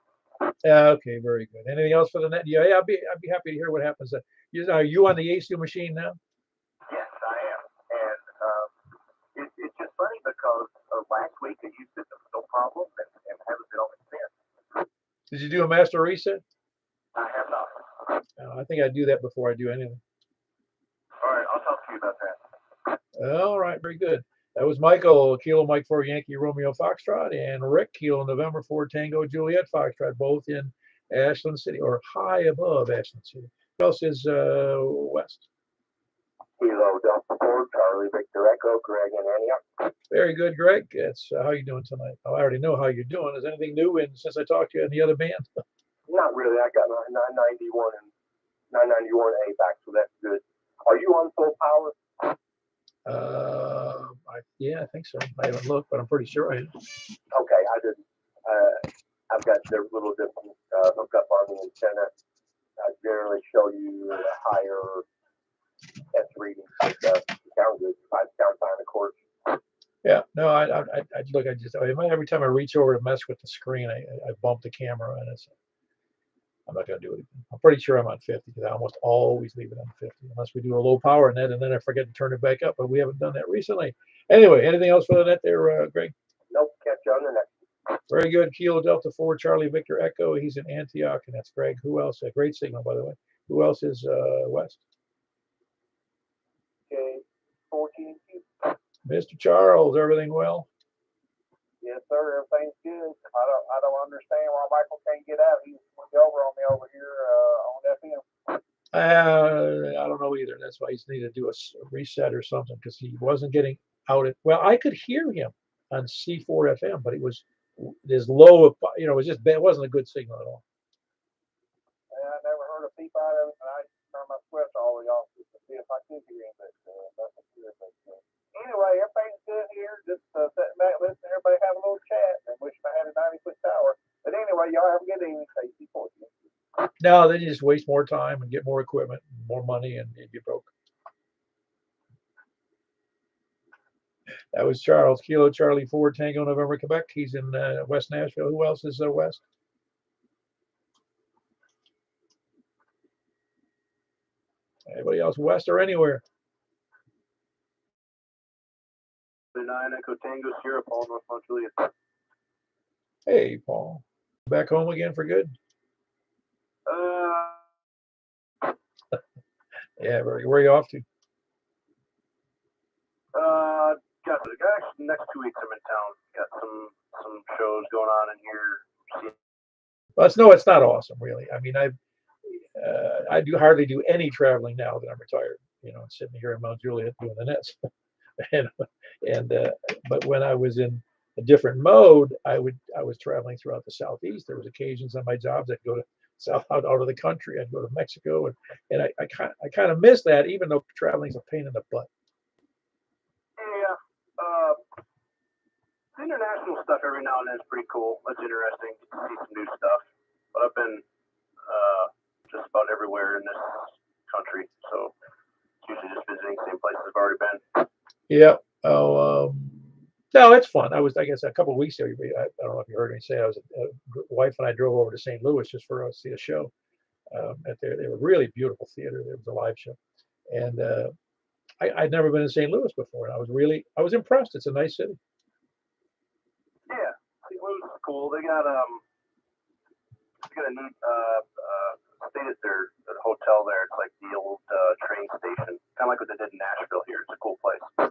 Yeah, okay, very good. Anything else for the net? Yeah, I'd be happy to hear what happens. Are you on the AC machine now? Yes, I am. And it's just funny because last week I used it with no problem and haven't been on it since. Did you do a master reset? I have not. I think I do that before I do anything. All right, I'll talk to you about that. All right, very good. That was Michael, Kilo Mike for Yankee Romeo Foxtrot, and Rick, Kilo November 4 Tango Juliet Foxtrot, both in Ashland City or high above Ashland City. Who else is west? Kilo Delta 4, Charlie Victor Echo, Greg and Antioch. Very good, Greg. That's how you doing tonight? Oh, I already know how you're doing. Is anything new since I talked to you in the other band? Not really. I got my 991 and 991A back, so that's good. Are you on full power? Yeah, I think so. I haven't looked, but I'm pretty sure I am. Okay, I didn't. I've got the little different hookup on the antenna. I generally show you a higher S reading, but sound good. I sound fine, of course. Yeah, no, I look. Every time I reach over to mess with the screen, I bump the camera, and I'm not going to do it again. I'm pretty sure I'm on 50 because I almost always leave it on 50 unless we do a low power net, and then I forget to turn it back up. But we haven't done that recently. Anyway, anything else for the net there, Greg? Nope, catch you on the next. Very good. Kilo Delta 4 Charlie Victor Echo. He's in Antioch, and that's Greg. Who else? A great signal, by the way. Who else is west? Okay, 14. Mr. Charles. Everything well? Yes, sir. Everything's good. I don't understand why Michael can't get out. He's over on me over here on FM. I don't know either. That's why he's needed to do a reset or something because he wasn't getting out. Well, I could hear him on C4 FM, but it was this low. It was just bad. It wasn't a good signal at all. I never heard a peep out of it, and I turned my switch all the way off just to see if I could hear him. But nothing here. But anyway, everything's good here. Just sitting back, listening to everybody have a little chat, and wishing I had a 90-foot tower. But anyway, y'all have a good evening. Stay C4. No, then you just waste more time and get more equipment, more money, and you'd be broke. That was Charles, Kilo Charlie 4 Tango November Quebec. He's in West Nashville. Who else is west? Anybody else west or anywhere? 9 Echo Tango Sierra Paul North Montreal. Hey, Paul. Back home again for good? Yeah, where are you off to? Got the guys. Next 2 weeks I'm in town. Got some shows going on in here. Well, it's not awesome, really. I mean, I do hardly do any traveling now that I'm retired. Sitting here in Mount Juliet doing the nets, but when I was in a different mode, I was traveling throughout the southeast. There was occasions on my jobs I'd go to out of the country. I'd go to Mexico, and I kind of miss that, even though traveling's a pain in the butt. Yeah, international stuff every now and then is pretty cool. That's interesting to see some new stuff. But I've been just about everywhere in this country, so it's usually just visiting the same places I've already been. Yeah. Oh, no, it's fun. I guess, a couple of weeks ago. I don't know if you heard me say. Wife and I drove over to St. Louis just for us to see a show. They were really beautiful theater. There was a live show, and I'd never been in St. Louis before, and I was impressed. It's a nice city. Yeah, St. Louis is cool. They got a neat stayed at their hotel there. It's like the old train station, kind of like what they did in Nashville here. It's a cool place.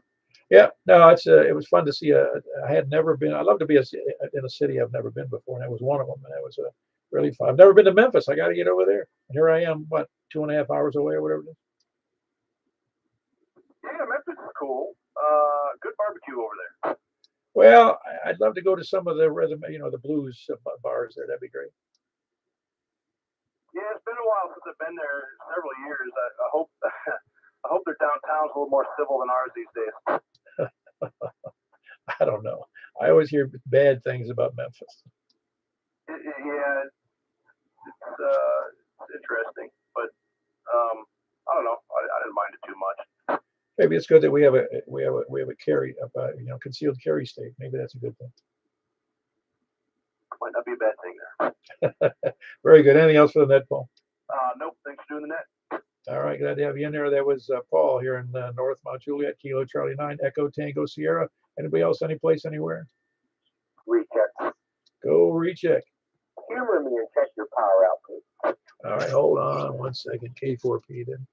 Yeah, no, it was fun to see. I had never been. I love to be in a city I've never been before, and that was one of them. And that was really fun. I've never been to Memphis. I got to get over there. And here I am, 2.5 hours away or whatever it is. Yeah, Memphis is cool. Good barbecue over there. Well, I'd love to go to some of the rhythm, the blues bars there. That'd be great. Yeah, it's been a while since I've been there. Several years. I hope I hope their downtown's a little more civil than ours these days. I don't know. I always hear bad things about Memphis. Yeah, it's interesting, but I don't know. I didn't mind it too much. Maybe it's good that we have a carry, concealed carry state. Maybe that's a good thing. Might not be a bad thing there. Very good. Anything else for the net, Paul? Nope. Thanks for doing the net. All right, glad to have you in there. That was Paul here in North Mount Juliet, Kilo Charlie 9, Echo Tango Sierra. Anybody else, any place, anywhere? Recheck. Go recheck. Humor me and check your power output. All right, hold on 1 second. K4P then.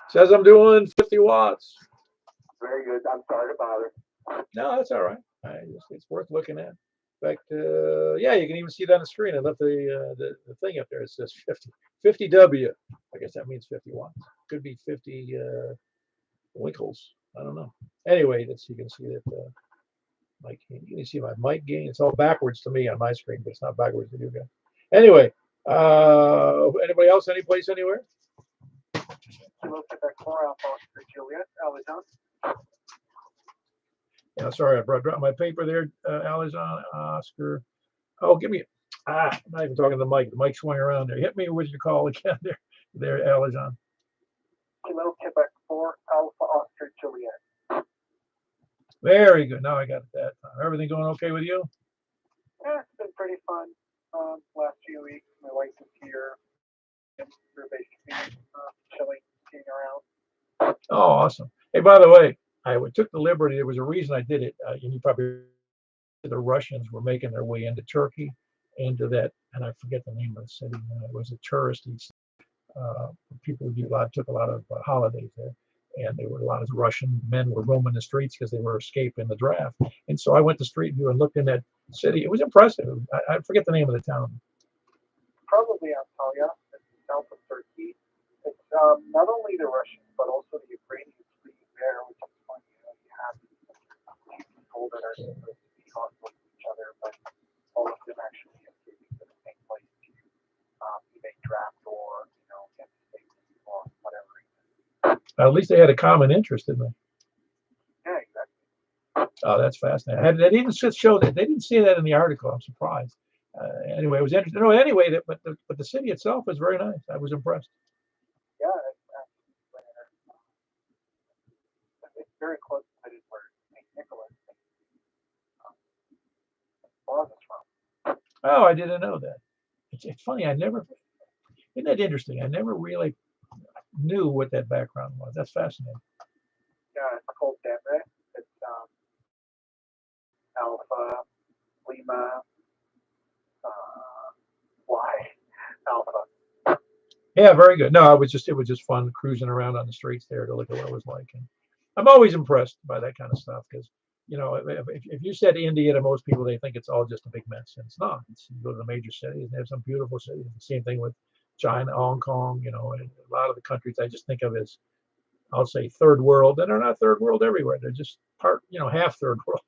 Says I'm doing 50 watts. Very good. I'm sorry to bother. No, that's all right. It's worth looking at. In fact, yeah, you can even see that on the screen. I left the thing up there. It says 50W. I guess that means 50 watts. Could be 50 winkles. I don't know. Anyway, you can see that mic. You can see my mic gain. It's all backwards to me on my screen, but it's not backwards to you guys. Anyway, anybody else? Any place, anywhere? Kilo Quebec 4 Alpha Oscar Juliet, Alazan. Yeah, sorry, I dropped my paper there, Alazan, Oscar. Oh, give me. I'm not even talking to the mic. The mic swung around there. Hit me with your call again there, Alazan. Kilo Quebec 4 Alpha Oscar Juliet. Very good. Now I got it that time. Everything going okay with you? Yeah, it's been pretty fun. Last few weeks, my wife is here. We're basically chilling, seeing around. Oh, awesome. Hey, by the way, I took the liberty. There was a reason I did it. And you probably, the Russians were making their way into Turkey, into that, and I forget the name of the city. It was a touristy. People took a lot of holidays there, and there were a lot of Russian men were roaming the streets because they were escaping the draft. And so I went to Street View and looked in that city. It was impressive. I forget the name of the town. Probably Antalya, it's south of Turkey. It's not only the Russians, but also the Ukrainians fleeing there, which is funny. You have people that are supposed to be hostile to each other, but all of them actually escaping to the same place to evade draft or, get states or whatever. At least they had a common interest, didn't they? Yeah, exactly. Oh, that's fascinating. They didn't show that. They didn't say that in the article. I'm surprised. Anyway, it was interesting. No, anyway, but the city itself was very nice. I was impressed. Yeah, it's very close to where St. Nicholas was from. Oh, I didn't know that. It's funny. Isn't that interesting? I never really knew what that background was. That's fascinating. Yeah, it's called Demre. It's Alpha, Lima, Y, Alpha. Yeah, very good. No, it was just fun cruising around on the streets there to look at what it was like. And I'm always impressed by that kind of stuff because, if you said India to most people, they think it's all just a big mess, and it's not. You go to the major cities, and they have some beautiful cities. The same thing with China, Hong Kong, and a lot of the countries I just think of as, I'll say, third world, and they're not third world everywhere. They're just half third world.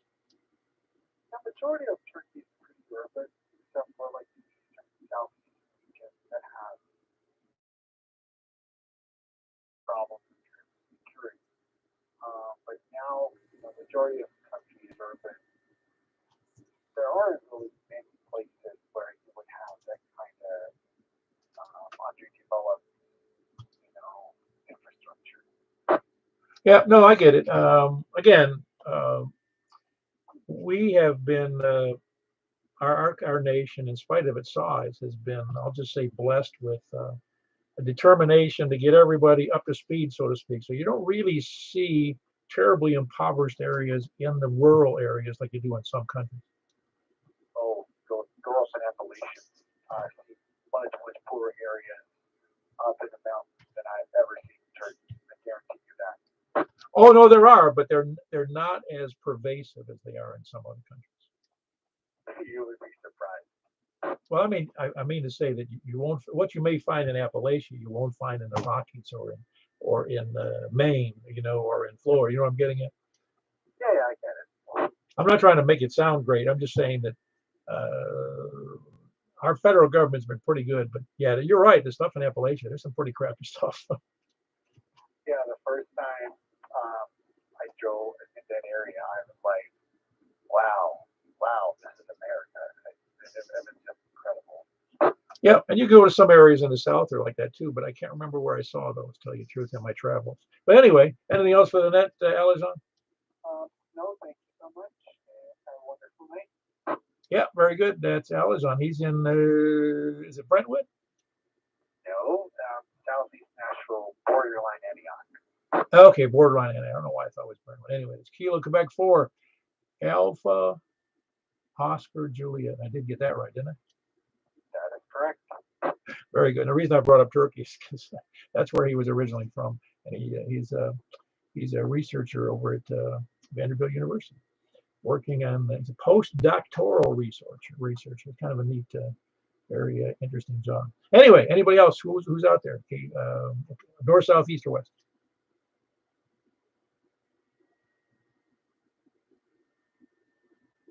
The majority of Turkey is pretty urban, except for like the eastern and southeast regions that have problems in terms of security. But now, the majority of the country is urban. There aren't really many places where you would have that kind of underdeveloped, infrastructure. Yeah, no, I get it. Again, we have been our nation, in spite of its size, has been, I'll just say, blessed with a determination to get everybody up to speed, so to speak. So you don't really see terribly impoverished areas in the rural areas like you do in some countries. Oh, go up in Appalachia. See much poorer areas up in the mountains than I've ever seen in Turkey. Oh no, there are, but they're not as pervasive as they are in some other countries. You would be surprised. Well, I mean to say that you won't, what you may find in Appalachia, you won't find in the Rockies or in Maine, you know, or in Florida. You know what I'm getting at? Yeah, yeah, I get it. I'm not trying to make it sound great. I'm just saying that our federal government's been pretty good. But yeah, you're right. The stuff in Appalachia, there's some pretty crappy stuff. Yeah, the first time I drove in that area, I was like, wow, wow, this is America. It is just incredible. Yeah, and you go to some areas in the South are like that too, but I can't remember where I saw those, tell you the truth, in my travels. But anyway, anything else for the net, Alison? No, thank you so much. Have a wonderful night. Yeah, very good. That's Alison. He's in, is it Brentwood? No, Southeast Nashville, borderline Antioch. Okay, borderline. I don't know why I thought it was Brentwood. Anyway, it's Kilo Quebec 4, Alpha, Oscar, Juliet. I did get that right, didn't I? That is correct. Very good. And the reason I brought up Turkey is because that's where he was originally from, and he's a researcher over at Vanderbilt University, working on he's a postdoctoral researcher. It's kind of a neat, very interesting job. Anyway, anybody else who's out there? Okay, north, south, east, or west?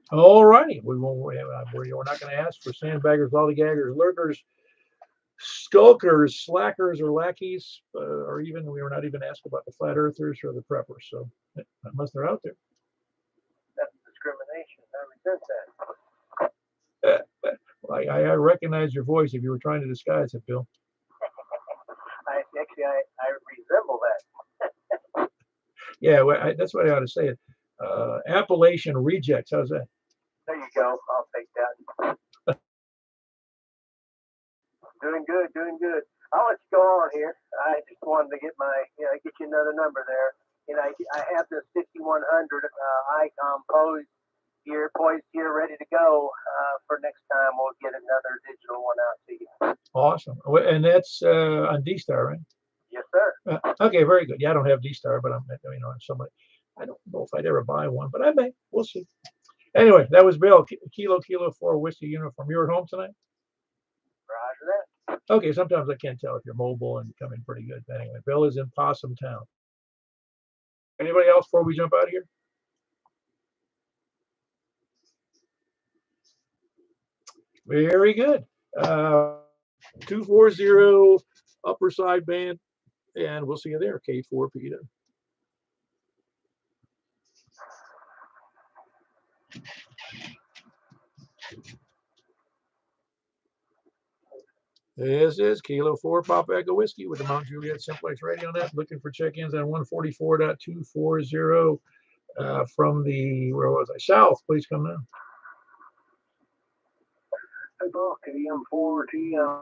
All righty. We're not going to ask for sandbaggers, lollygaggers, lurkers, skulkers, slackers, or lackeys, or even we were not even asked about the flat earthers or the preppers. So unless they're out there. That's discrimination. I resent that. I recognize your voice if you were trying to disguise it, Bill. I resemble that. Yeah, well, that's what I ought to say it. Appalachian rejects. How's that? There you go. I'll take that. Doing good, doing good. I'll let you go on here. I just wanted to get get you another number there. I have this 5100 icon poised here, ready to go. For next time, we'll get another digital one out to you. Awesome. And that's on D-Star, right? Yes, sir. Okay, very good. Yeah, I don't have D-Star, but I'm somebody. I don't know if I'd ever buy one, but I may. We'll see. Anyway, that was Bill. Kilo 4 Whiskey Uniform. You're at home tonight? Roger that. Okay, sometimes I can't tell if you're mobile and you come in pretty good. But anyway, Bill is in Possum Town. Anybody else before we jump out of here? Very good. 240 upper side band, and we'll see you there. K4 Peter. This is Kilo 4 Papa Echo Whiskey with the Mount Juliet Simplex Radio Net. Looking for check-ins on 144.240 from the, where was I? South. Please come now. KM4 TM.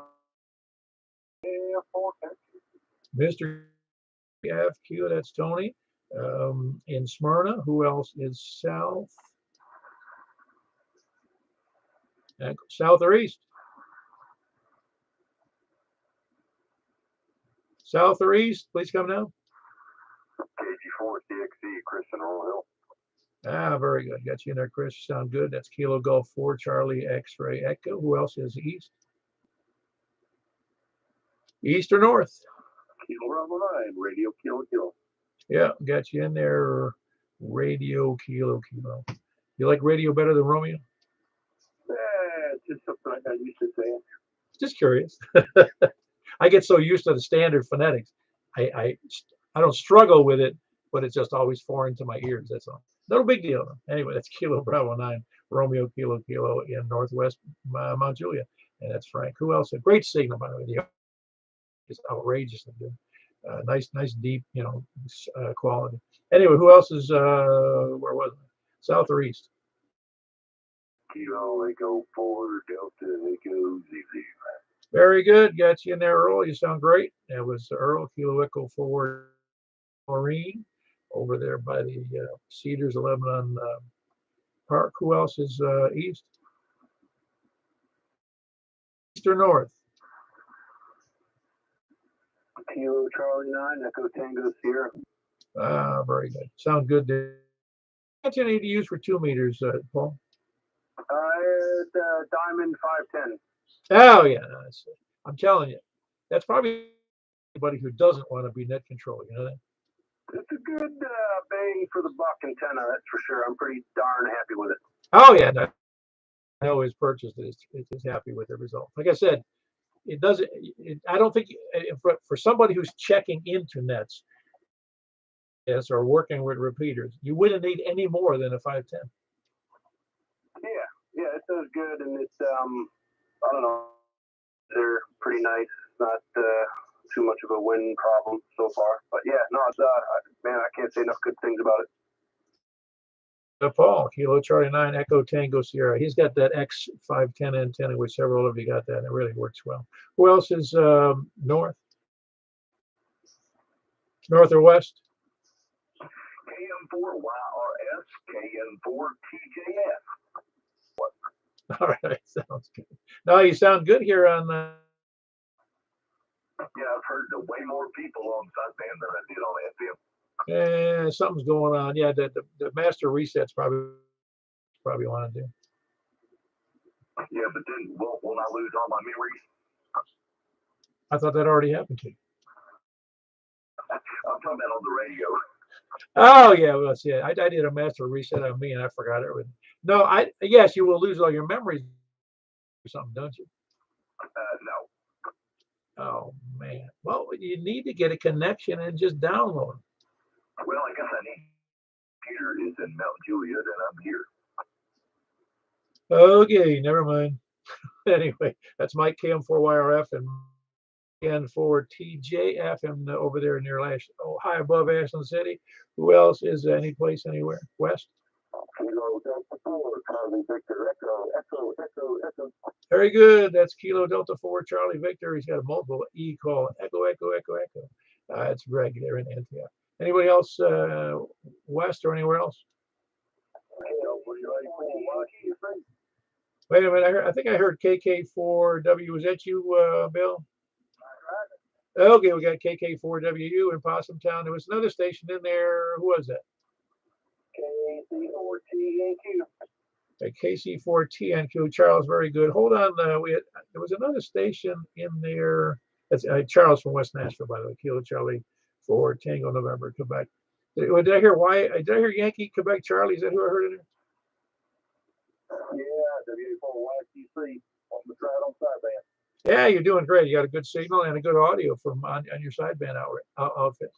Mr. FQ, that's Tony. In Smyrna, who else is south? South or east? South or east? Please come now. KG4 CXC, Chris in Royal. Ah, very good. Got you in there, Chris. You sound good. That's Kilo Golf 4 Charlie X-Ray Echo. Who else is east? East or north? Kilo Bravo 9, Radio Kilo. Yeah, got you in there. Radio Kilo. You like radio better than Romeo? Just something I used to say. Just curious. I get so used to the standard phonetics. I don't struggle with it, but it's just always foreign to my ears. That's all. No big deal. Anyway, that's Kilo Bravo 9, Romeo Kilo in Northwest Mount Juliet. And that's Frank. Who else? A great signal, by the way. It's outrageously good. Nice, deep, quality. Anyway, who else is, where was it? South or east? Kilo Echo 4, Delta Echo ZZ. Very good. Got you in there, Earl. You sound great. That was Earl, Kilo Echo 4, Maureen, over there by the Cedars of Lebanon Park. Who else is east? East or north? Kilo Charlie 9, Echo Tango Sierra. Very good. Sound good there. What you need to use for 2 meters, Paul? Diamond 510. Oh yeah, I'm telling you, that's probably anybody who doesn't want to be net control. You know that? It's a good bang for the buck antenna, that's for sure. I'm pretty darn happy with it. Oh yeah, no, I know his purchase is happy with the result. Like I said, it doesn't. I don't think for somebody who's checking into nets, yes, or working with repeaters, you wouldn't need any more than a 510. Yeah, it does good, and it's I don't know, they're pretty nice. It's not too much of a wind problem so far, but yeah, no, it's man, I can't say enough good things about it. Paul, Kilo Charlie 9 Echo Tango Sierra. He's got that X510 antenna, which several of you got that, and it really works well. Who else is north? North or west? KM4YRS, KM4TJF. All right, sounds good. No, you sound good here on. Yeah, I've heard way more people on sideband than I did on FM. Something's going on. Yeah, the master resets probably want to do. Yeah, but then won't I lose all my memories? I thought that already happened to you. I'm talking about on the radio. Oh yeah, well, see, I did a master reset on me and I forgot everything. No, yes, you will lose all your memories or something, don't you? No. Oh man. Well, you need to get a connection and just download. Well, I guess I need. Peter is in Mount Juliet, and I'm here. Okay, never mind. Anyway, that's Mike KM4YRF and N4TJF and over there near high above Ashland City. Who else is any place anywhere west? Kilo Delta 4 Charlie Victor Echo. Very good. That's Kilo Delta 4 Charlie Victor. He's got a multiple E call Echo. It's Greg there in Antioch. Anybody else west or anywhere else? Wait a minute. I think I heard KK4W. Was that you, Bill? Okay, we got KK4WU in Possum Town. There was another station in there. Who was that? KC4TNQ. Charles, very good. Hold on. There was another station in there. That's Charles from West Nashville, by the way. Kilo Charlie 4 Tango November, Quebec. Did I hear Did I hear Yankee Quebec Charlie? Is that who I heard in there? Yeah, W4YTC. On the side on sideband. Yeah, you're doing great. You got a good signal and a good audio from on your sideband outfit.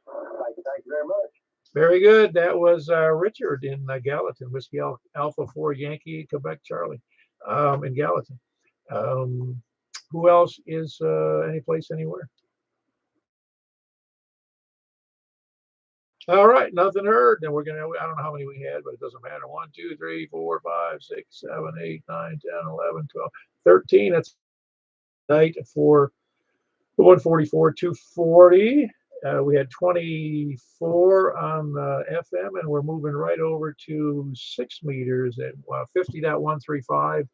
Thank you very much. Very good. That was Richard in Gallatin, Whiskey Alpha 4 Yankee Quebec Charlie in Gallatin. Who else is any place anywhere? All right, nothing heard. Then we're gonna. I don't know how many we had, but it doesn't matter. 1, 2, 3, 4, 5, 6, 7, 8, 9, 10, 11, 12, 13. That's night for the 144, 240. We had 24 on FM, and we're moving right over to 6 meters at 50.135.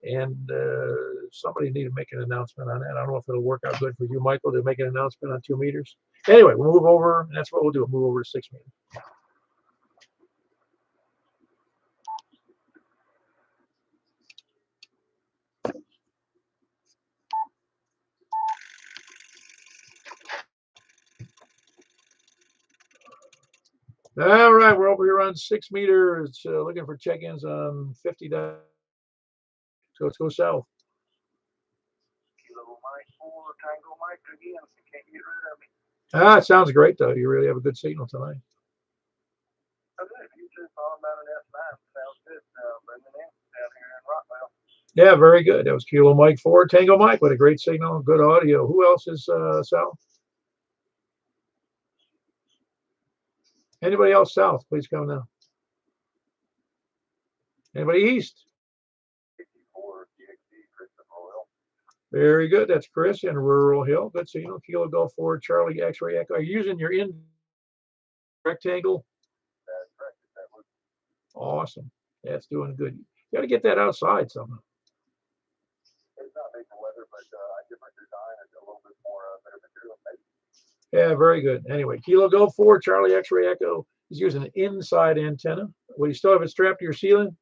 And somebody need to make an announcement on that. I don't know if it'll work out good for you, Michael, to make an announcement on 2 meters. Anyway, we'll move over, and that's what we'll do. We'll move over to 6 meters. All right, we're over here on 6 meters, looking for check-ins on 50. So let's go south. Kilo Mike 4 Tango Mike again. You can't get rid of me. It sounds great, though. You really have a good signal tonight. Okay, you just talking about an S9. Sounds good. Bringing in down here in Rockville. Yeah, very good. That was Kilo Mike 4 Tango Mike with a great signal and good audio. Who else is south? Anybody else south? Please come now. Anybody east? Very good. That's Chris in Rural Hill. Good signal. Kilo Golf 4 Charlie X-ray Echo. Are you using your rectangle? That's correct. Awesome. That's doing good. You got to get that outside somehow. It's not made for weather, but a different design and a little bit more better material. Yeah, very good. Anyway, Kilo Golf 4, Charlie X-Ray Echo is using an inside antenna. Will you still have it strapped to your ceiling?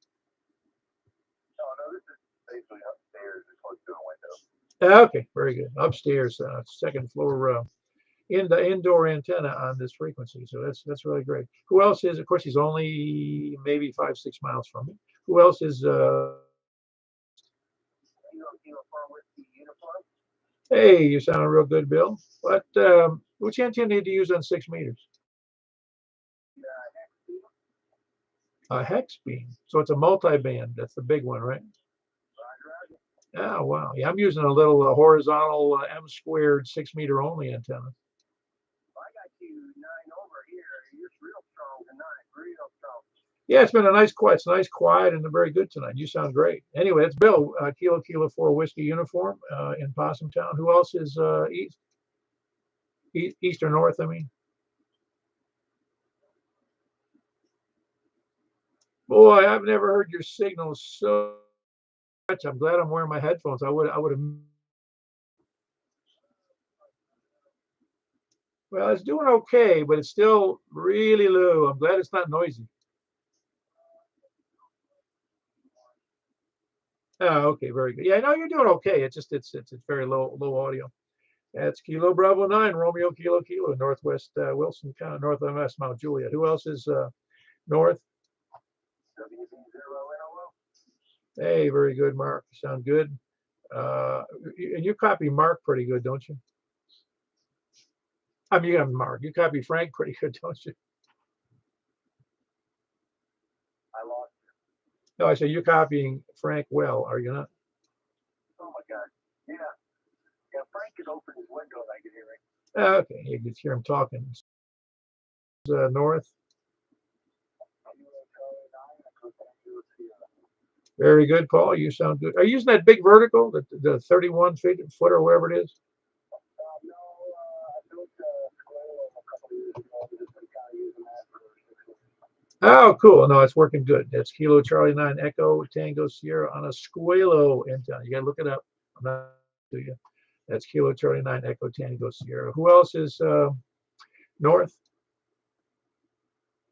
No, no, this is basically upstairs. It's close to a window. Okay, very good. Upstairs, second floor in the indoor antenna on this frequency. So that's really great. Who else is? Of course, he's only maybe 5-6 miles from me. Who else is? Uniform whiskey uniform. Hey, you sound real good, Bill. What? Which antenna did you use on 6 meters? A hex beam. So it's a multi-band. That's the big one, right? Oh, wow. Yeah, I'm using a little horizontal M squared 6 meter only antenna. I got you 9 over here. You're real strong tonight. Real strong. Yeah, it's been a nice, quiet. It's nice, quiet, and very good tonight. You sound great. Anyway, it's Bill, Kilo 4 Whiskey Uniform in Possum Town. Who else is east or north? I mean, boy, I've never heard your signal so much. I'm glad I'm wearing my headphones. I would have. Well, it's doing okay, but it's still really low. I'm glad it's not noisy. Oh, okay, very good. Yeah, no, you're doing okay. It's just it's very low audio. That's Kilo Bravo 9, Romeo Kilo, Northwest Wilson County, Northwest Mount Juliet. Who else is north? Hey, very good, Mark. You sound good. And you copy Mark pretty good, don't you? I mean, Mark. You copy Frank pretty good, don't you? I lost you. No, I say you're copying Frank well, are you not? Oh my God. Yeah. Yeah. Frank could open his window and I could hear him. Okay, you can hear him talking. North. Very good, Paul. You sound good. Are you using that big vertical, the 31 foot or wherever it is? No, I built a couple of years ago. Just been kind of using that for 6 months. Oh, cool. No, it's working good. That's Kilo Charlie 9 Echo Tango Sierra on a Squalo antenna. You got to look it up. I'm not to you. That's Kilo Charlie 9 Echo Tango Sierra. Who else is north?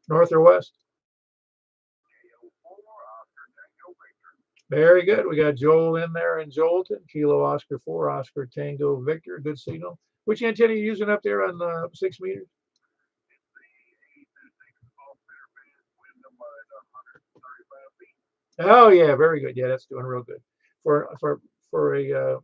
North or west? Very good. We got Joel in there in Joelton. Kilo Oscar 4, Oscar Tango Victor. Good signal. Which antenna are you using up there on 6 meters? Oh yeah, very good. Yeah, that's doing real good. For a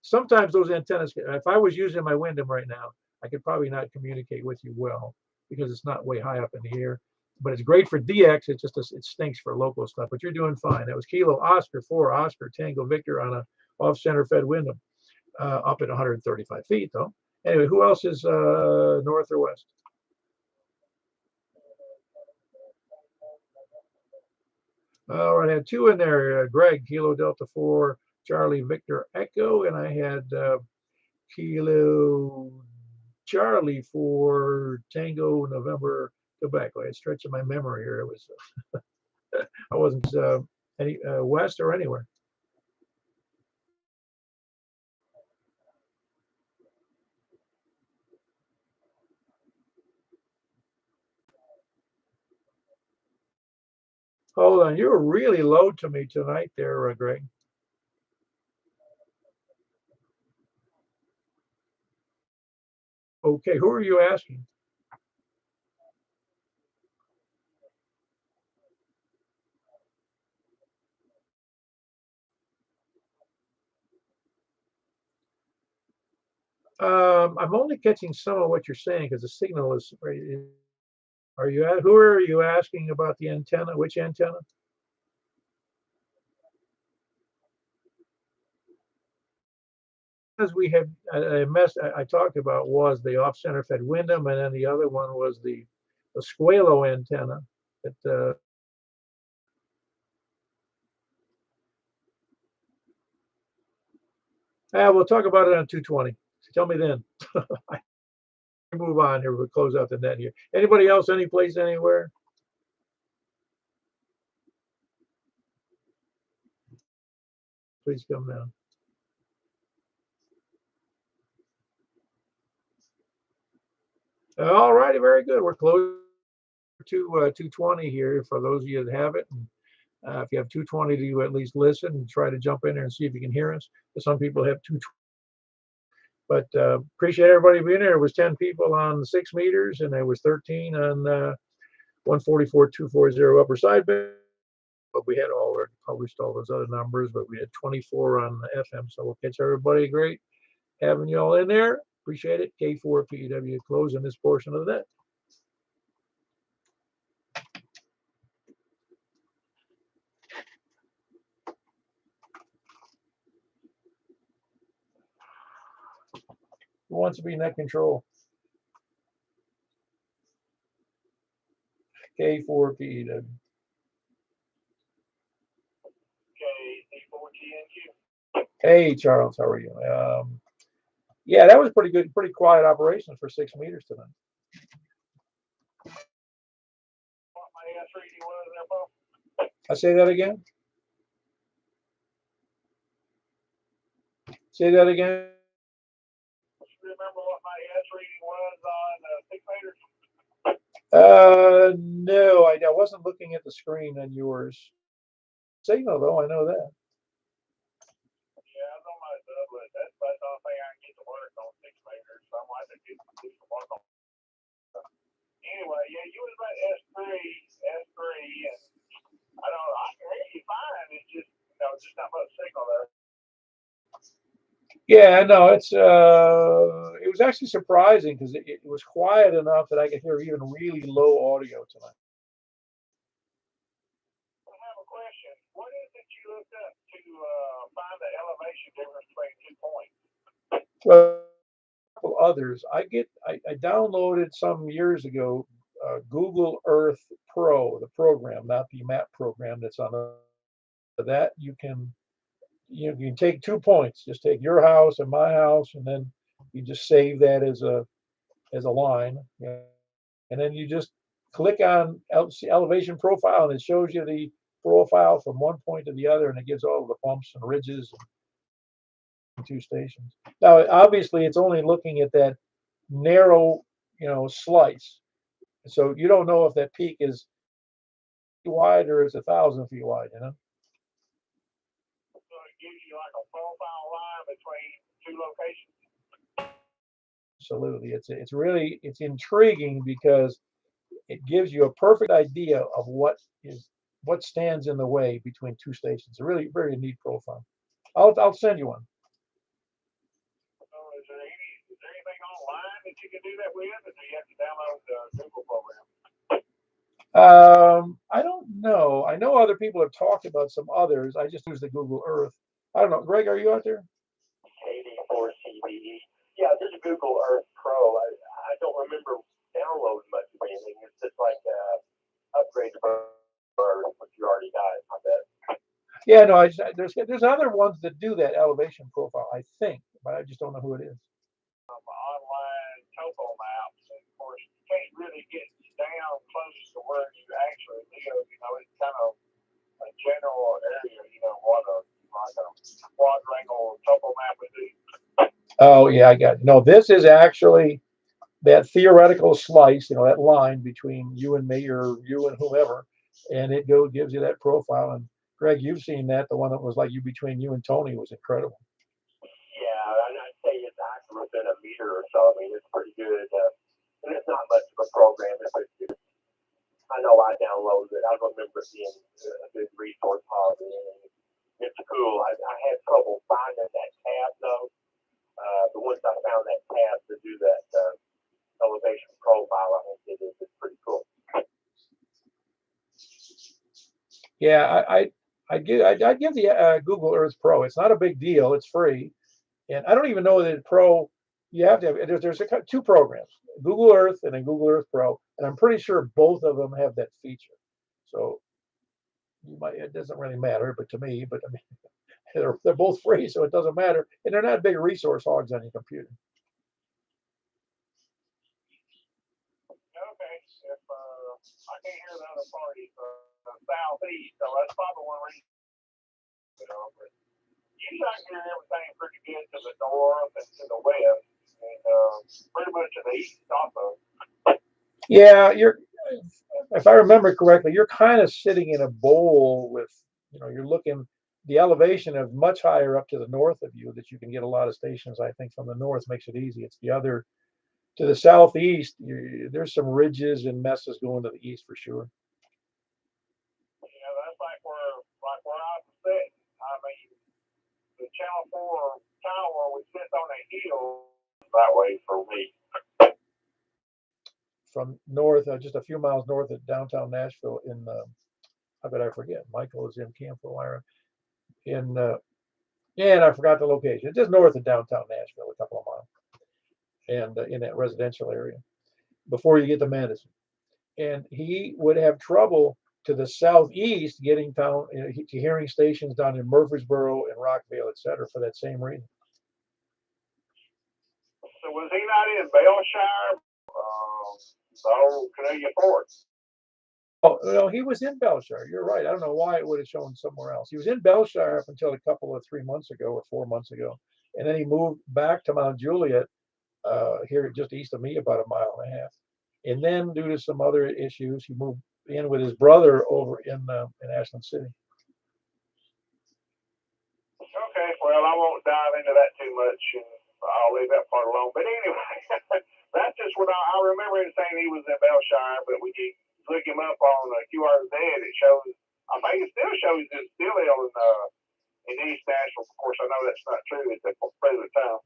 sometimes those antennas. If I was using my Wyndham right now, I could probably not communicate with you well because it's not way high up in the air. But it's great for DX. It just it stinks for local stuff. But you're doing fine. That was Kilo Oscar 4 Oscar Tango Victor on a off-center fed Wyndham up at 135 feet though. Anyway, who else is north or west? All right, I had two in there. Greg, Kilo Delta 4, Charlie Victor Echo, and I had Kilo Charlie for Tango November Quebec. I had stretching my memory here. It was I wasn't any west or anywhere. Hold on, you were really low to me tonight there, Greg. Okay, who are you asking? I'm only catching some of what you're saying because the signal is. Are you at? Who are you asking about the antenna? Which antenna? As we had, I talked about was the off-center fed Wyndham, and then the other one was the Squalo antenna. That we'll talk about it on 220. Tell me then. Move on here. We'll close out the net here. Anybody else? Any place? Anywhere? Please come down. All righty, very good. We're close to 220 here for those of you that have it. And, if you have 220 to at least listen and try to jump in there and see if you can hear us. But some people have 220. But appreciate everybody being there. There was 10 people on 6 meters, and there was 13 on 144 240 upper side band. But we had already published all those other numbers, but we had 24 on the FM. So we'll catch everybody. Great having you all in there. Appreciate it. K4PEW closing this portion of that. Who wants to be net control? K4PEW. KC4GNQ. Hey, Charles, how are you? Yeah, that was pretty good, pretty quiet operation for 6 meters tonight. What my S reading was there, Paul? I say that again. Say that again. Remember what my S reading was on 6 meters? No, I wasn't looking at the screen on yours. Signal though, I know that. Yeah, I was on my doublet. That's the only thing I can get to work on 6 meters. So I'm going to do some work on. Anyway, yeah, you was about S3, and I don't know. I can hear you fine. It's just, just not much signal there. Yeah, no, it was actually surprising because it was quiet enough that I could hear even really low audio tonight. I have a question. What is it you looked up to find the elevation difference between 2 points? Well, a couple others. I downloaded some years ago Google Earth Pro, the program, not the map program that's on that. You can take 2 points. Just take your house and my house, and then you just save that as a line. And then you just click on elevation profile, and it shows you the profile from one point to the other, and it gives all of the bumps and ridges and 2 stations. Now, obviously, it's only looking at that narrow, slice. So you don't know if that peak is wide or is 1,000 feet wide. So it gives you like a profile line between 2 locations. Absolutely, it's intriguing because it gives you a perfect idea of what stands in the way between 2 stations. A really very neat profile. I'll send you one. So is there anything online that you can do that with, or do you have to download the Google program? I don't know. I know other people have talked about some others. I just use the Google Earth. I don't know. Greg, are you out there? KD4CBE. Yeah, this is Google Earth Pro. I don't remember downloading much of anything. It's just like upgrade for what you already got. I bet. Yeah, no. There's other ones that do that elevation profile, I think, but I just don't know who it is. Online topo maps, and of course, you can't really get down close to where you actually live. It's kind of a general area. What a quadrangle topo map would do. Oh yeah, I got it. No, this is actually that theoretical slice, that line between you and me or you and whomever, and it gives you that profile. And Greg, you've seen that. The one that was like between you and Tony was incredible. Yeah, I'd say it's accurate within a meter or so. I mean, it's pretty good. And it's not much of a program. I know I downloaded it. I remember it being a good resource hub. It's cool. I had trouble finding that tab, though. But once I found that tab to do that elevation profile, I think it's pretty cool. Yeah, I'd give the Google Earth Pro. It's not a big deal. It's free, and I don't even know that Pro. You have to have. There's 2 programs, Google Earth and then Google Earth Pro, and I'm pretty sure both of them have that feature. So it doesn't really matter, but to me, I mean, they're both free, so it doesn't matter, and they're not big resource hogs on your computer. Okay, if I can't hear the other party, southeast, so that's probably one reason. But usually I can hear everything pretty good to the north and to the west, and pretty much to the east also. Yeah, if I remember correctly, you're kind of sitting in a bowl with, you're looking, the elevation of much higher up to the north of you that you can get a lot of stations, I think, from the north makes it easy. It's the other, to the southeast, there's some ridges and messes going to the east for sure. Yeah, that's like where I'm sitting. I mean, the Channel 4 tower we sit on a hill that way for me. From north, just a few miles north of downtown Nashville, how could I forget? Michael is in Campbell, Ira, in, and I forgot the location. It's just north of downtown Nashville, a couple of miles, and in that residential area before you get to Madison. And he would have trouble to the southeast getting down to hearing stations down in Murfreesboro and Rockville, et cetera, for that same reason. So was he not in Belshire? The old Canadian Fort. Oh, no, he was in Belshire. You're right. I don't know why it would have shown somewhere else. He was in Belshire up until a couple of 3 months ago or 4 months ago. And then he moved back to Mount Juliet, here just east of me, about a mile and a half. And then, due to some other issues, he moved in with his brother over in Ashland City. Okay, well, I won't dive into that too much, and I'll leave that part alone. But anyway, that's just what I remember him saying he was in Belshire, but when you look him up on QRZ, it shows, I think it still shows it's still in East Nashville. Of course, I know that's not true at the present time.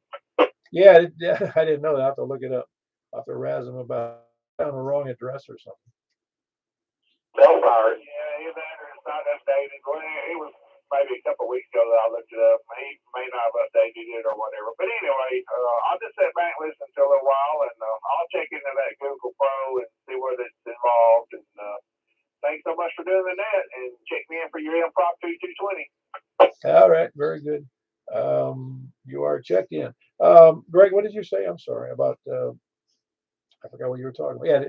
Yeah, I didn't know that. I have to look it up. I have to razz him about on the wrong address or something. Belfire. Yeah, his address is not updated. Well, it was maybe a couple of weeks ago that I looked it up. He may not have updated it or whatever. But anyway, I'll just sit back and listen to a little while, and I'll check into that Google Pro and see whether it's involved. And thanks so much for doing the net, and check me in for your impromptu 220. All right, very good. You are checked in. Greg, what did you say? I'm sorry about. I forgot what you were talking about. Yeah,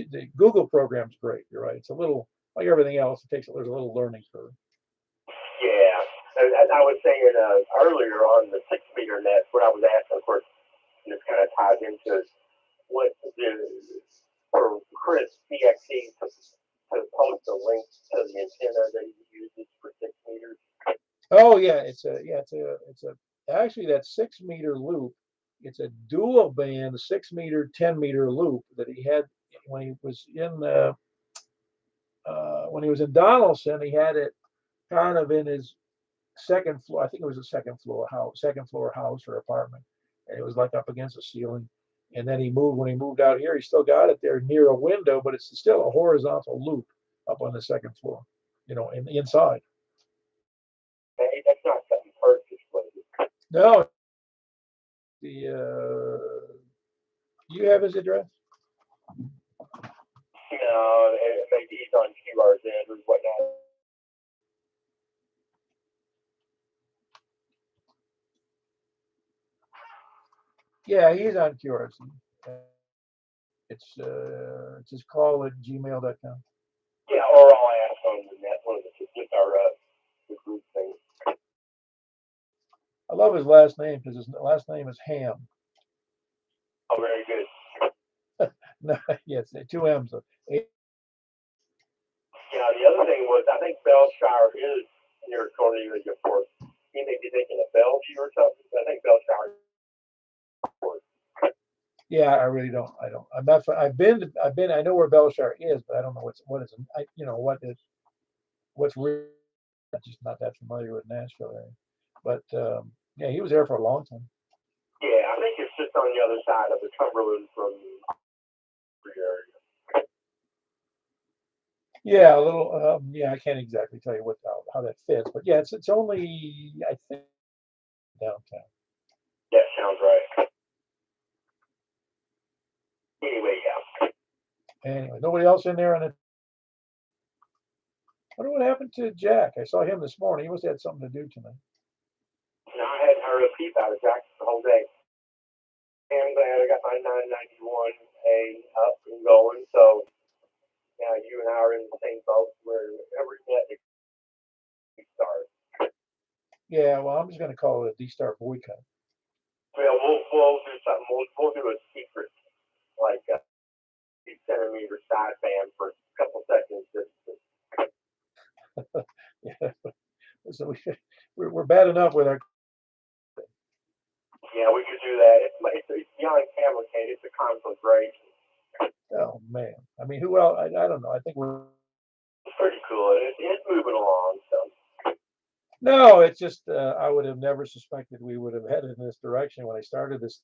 the Google program's great. You're right. It's a little like everything else. There's a little learning curve. Yeah, and I was saying earlier on the 6 meter net, what I was asking, of course, and this kind of ties into what for Chris CXE to post a link to the antenna that he uses for 6 meters. Oh yeah, it's a actually that 6 meter loop. It's a dual band 6 meter, 10 meter loop that he had when he was in Donaldson. He had it kind of in his second floor. I think it was a second floor house or apartment, and it was like up against the ceiling. And then when he moved out here, he still got it there near a window, but it's still a horizontal loop up on the second floor, inside. Hey, that's not something purchased. No, the you have his address? No, maybe he's on QRZ or whatnot. Yeah, he's on QRC. It's his call at gmail.com. Yeah, or I'll ask on the net one. It's just our the group thing. I love his last name because his last name is Ham. Oh, very good. No, yes, two M's. Yeah, the other thing was I think Belshire is near Cornelia, of course. You may be thinking of Bellevue or something. But I think Belshire. Yeah, I really don't. I don't. I'm not. I've been. I know where Belshire is, but I don't know what is. What's real. I'm just not that familiar with Nashville area. But yeah, he was there for a long time. Yeah, I think it's just on the other side of the Cumberland from the area. Yeah, a little. Yeah, I can't exactly tell you how that fits, but yeah, it's only I think downtown. That sounds right. Anyway, yeah. Anyway, nobody else in there, and I wonder what happened to Jack. I saw him this morning. He must have had something to do tonight. No, I hadn't heard a peep out of Jack the whole day. I'm glad I got my 991A up and going. So now you and I are in the same boat wherever net starts. Yeah, well, I'm just going to call it a D-Star boycott. Well, we'll do something. We'll do a secret, like 8 centimeter sideband for a couple seconds. Yeah. So we're bad enough with our. Yeah, we could do that. It's beyond cavalcade. It's a conflagration. Oh man, I mean, who else? I don't know. I think we're. It's pretty cool. It's moving along. So No, it's just I would have never suspected we would have headed in this direction when I started this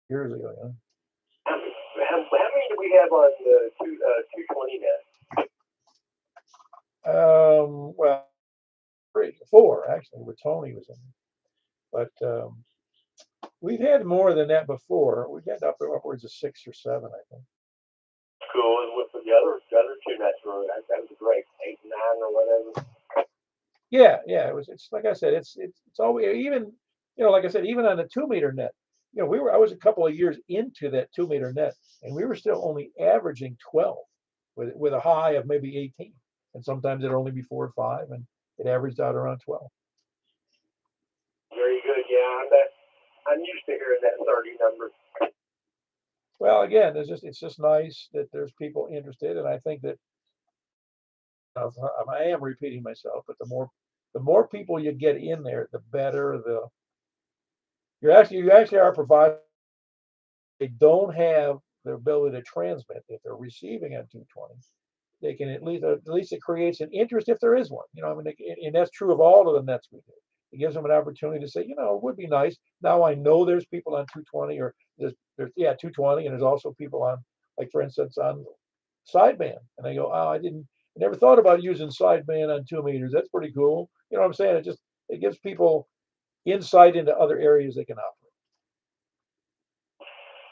years ago. how many do we have on the 220 net? Well, three, four actually, where Tony was in. But we've had more than that before. We've had upwards of 6 or 7, I think. Cool. And with the other two nets were that was great. 8, 9, or whatever. Yeah. It's like I said. It's always even like I said, even on the 2 meter net. I was a couple of years into that 2 meter net, and we were still only averaging 12, with a high of maybe 18, and sometimes it'd only be 4 or 5, and it averaged out around 12. Very good. Yeah, I'm used to hearing that 30 number. Well, again, it's just nice that there's people interested, and I think that I am repeating myself, but the more people you get in there, the better you actually are providing. They don't have the ability to transmit if they're receiving on 220. They can at least it creates an interest if there is one. I mean, and that's true of all of the nets we do. It gives them an opportunity to say, it would be nice. Now I know there's people on 220, or there's 220, and there's also people on, like for instance, on sideband, and I go, oh, I never thought about using sideband on 2 meters. That's pretty cool. You know what I'm saying? It gives people insight into other areas they can operate.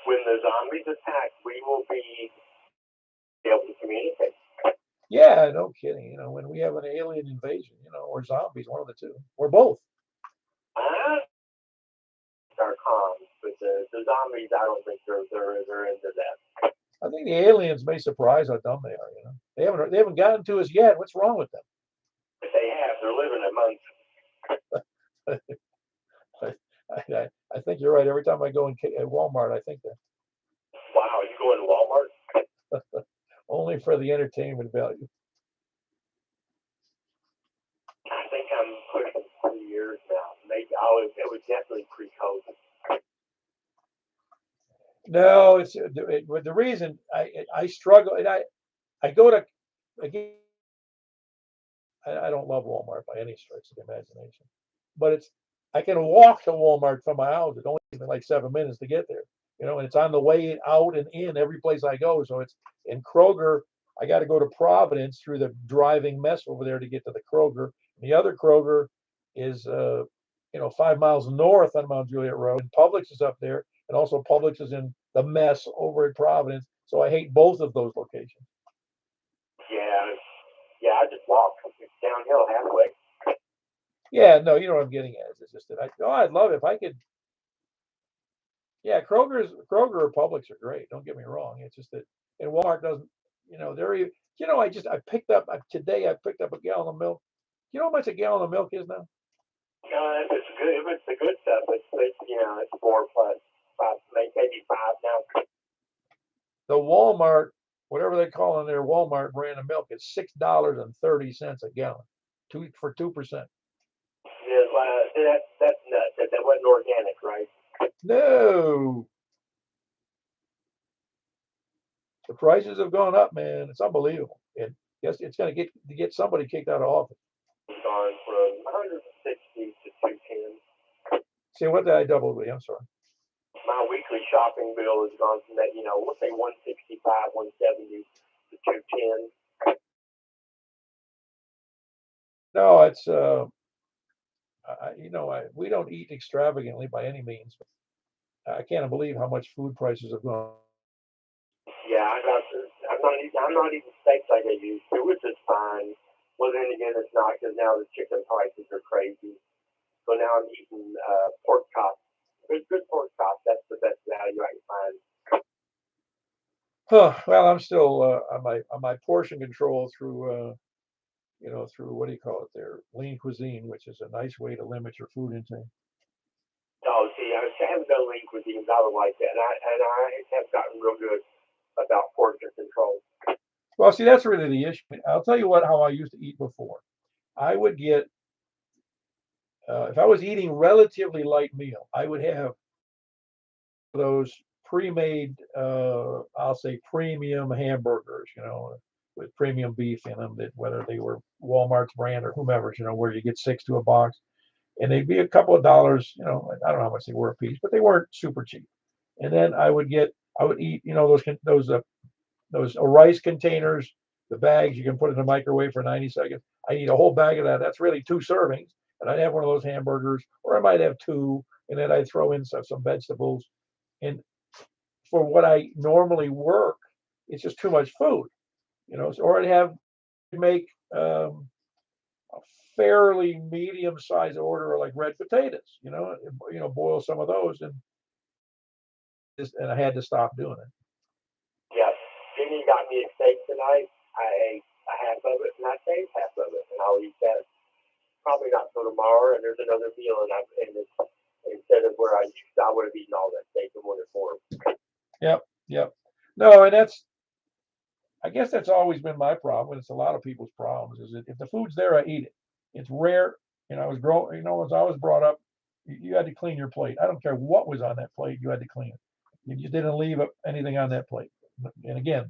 When the zombies attack, we will be able to communicate. Yeah, no kidding. When we have an alien invasion, or zombies, one of the two, or both. Our comms, but the zombies, I don't think they're into that. I think the aliens may surprise how dumb they are. They haven't gotten to us yet. What's wrong with them? If they have, they're living amongst. I think you're right. Every time I go in Walmart, I think that. Wow, you go into Walmart? Only for the entertainment value. I think I'm pushing 2 years now. Maybe it was definitely pre-COVID. No, it's the reason I struggle, and I go to, again, I don't love Walmart by any stretch of the imagination, but I can walk to Walmart from my house. It only takes me like 7 minutes to get there, and it's on the way out and in every place I go. So it's in Kroger. I got to go to Providence through the driving mess over there to get to the Kroger. And the other Kroger is 5 miles north on Mount Juliet Road, and Publix is up there, and also Publix is in the mess over at Providence. So I hate both of those locations. Yeah, I just walk. It's downhill halfway. Yeah, no, you know what I'm getting at. It's just that I'd love it if I could. Yeah, Kroger or Publix are great. Don't get me wrong. It's just that, and Walmart doesn't. Today I picked up a gallon of milk. You know how much a gallon of milk is now? If it's the good stuff, it's 4 plus 5, maybe 5 now. The Walmart, whatever they call in their Walmart brand of milk, is $6.30 a gallon, 2%. Yeah, that's nuts. That wasn't organic, right? No, the prices have gone up, man. It's unbelievable. And yes, it's going to get somebody kicked out of office. It's gone from 160 to 210. See, what did I double with? I'm sorry. My weekly shopping bill has gone from that, we'll say 165, 170 to 210. No, it's we don't eat extravagantly by any means. I can't believe how much food prices have gone. Yeah, I'm not eating steaks like I used to, which is fine. Well, then again, it's not because now the chicken prices are crazy. So now I'm eating pork chops. Good pork chops. That's the best value I can find. Well, I'm still on my portion control through through, what do you call it there, lean cuisine, which is a nice way to limit your food intake. Oh, see, I haven't done lean cuisine. I would like that, and I have gotten real good about portion control. Well, see, that's really the issue. I'll tell you what, how I used to eat before. I would get, if I was eating relatively light meal, I would have those pre-made, I'll say premium hamburgers, with premium beef in them, that whether they were Walmart's brand or whomever's, where you get six to a box, and they'd be a couple of dollars, I don't know how much they were a piece, but they weren't super cheap. And then I would eat, those rice containers, the bags you can put in the microwave for 90 seconds. I eat a whole bag of that. That's really two servings. And I'd have one of those hamburgers, or I might have two, and then I'd throw in some vegetables. And for what I normally work, it's just too much food, or I'd make a fairly medium sized order of like red potatoes, boil some of those, and I had to stop doing it. Yeah. Jimmy got me a steak tonight. I ate a half of it, and I saved half of it, and I'll eat that probably not till tomorrow. And there's another meal, and it's instead of where I would have eaten all that steak and wanted more. Yep, yep. No, and I guess that's always been my problem, and it's a lot of people's problems, is that if the food's there, I eat it. It's rare. I was as I was brought up, you had to clean your plate. I don't care what was on that plate, you had to clean it. You just didn't leave anything on that plate. And again,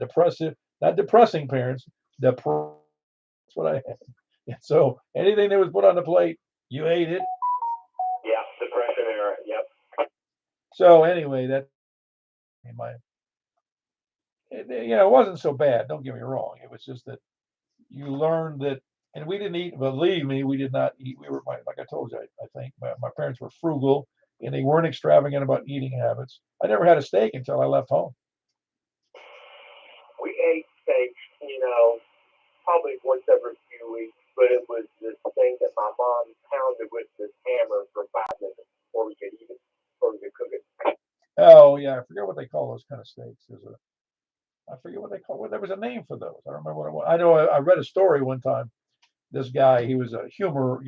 not depressing parents, that's what I had. And so anything that was put on the plate, you ate it. Yeah, depression era. Yep. So anyway, that in my, it wasn't so bad. Don't get me wrong. It was just that you learned that, and we didn't eat. Believe me, we did not eat. We were, like I told you, I think my parents were frugal, and they weren't extravagant about eating habits. I never had a steak until I left home. We ate steak, probably once every few weeks, but it was this thing that my mom pounded with this hammer for 5 minutes before we could eat it, before we could cook it. Oh yeah, I forget what they call those kind of steaks. I forget what they call. Well, there was a name for those. I don't remember what it was. I know I read a story one time. This guy, he was a humor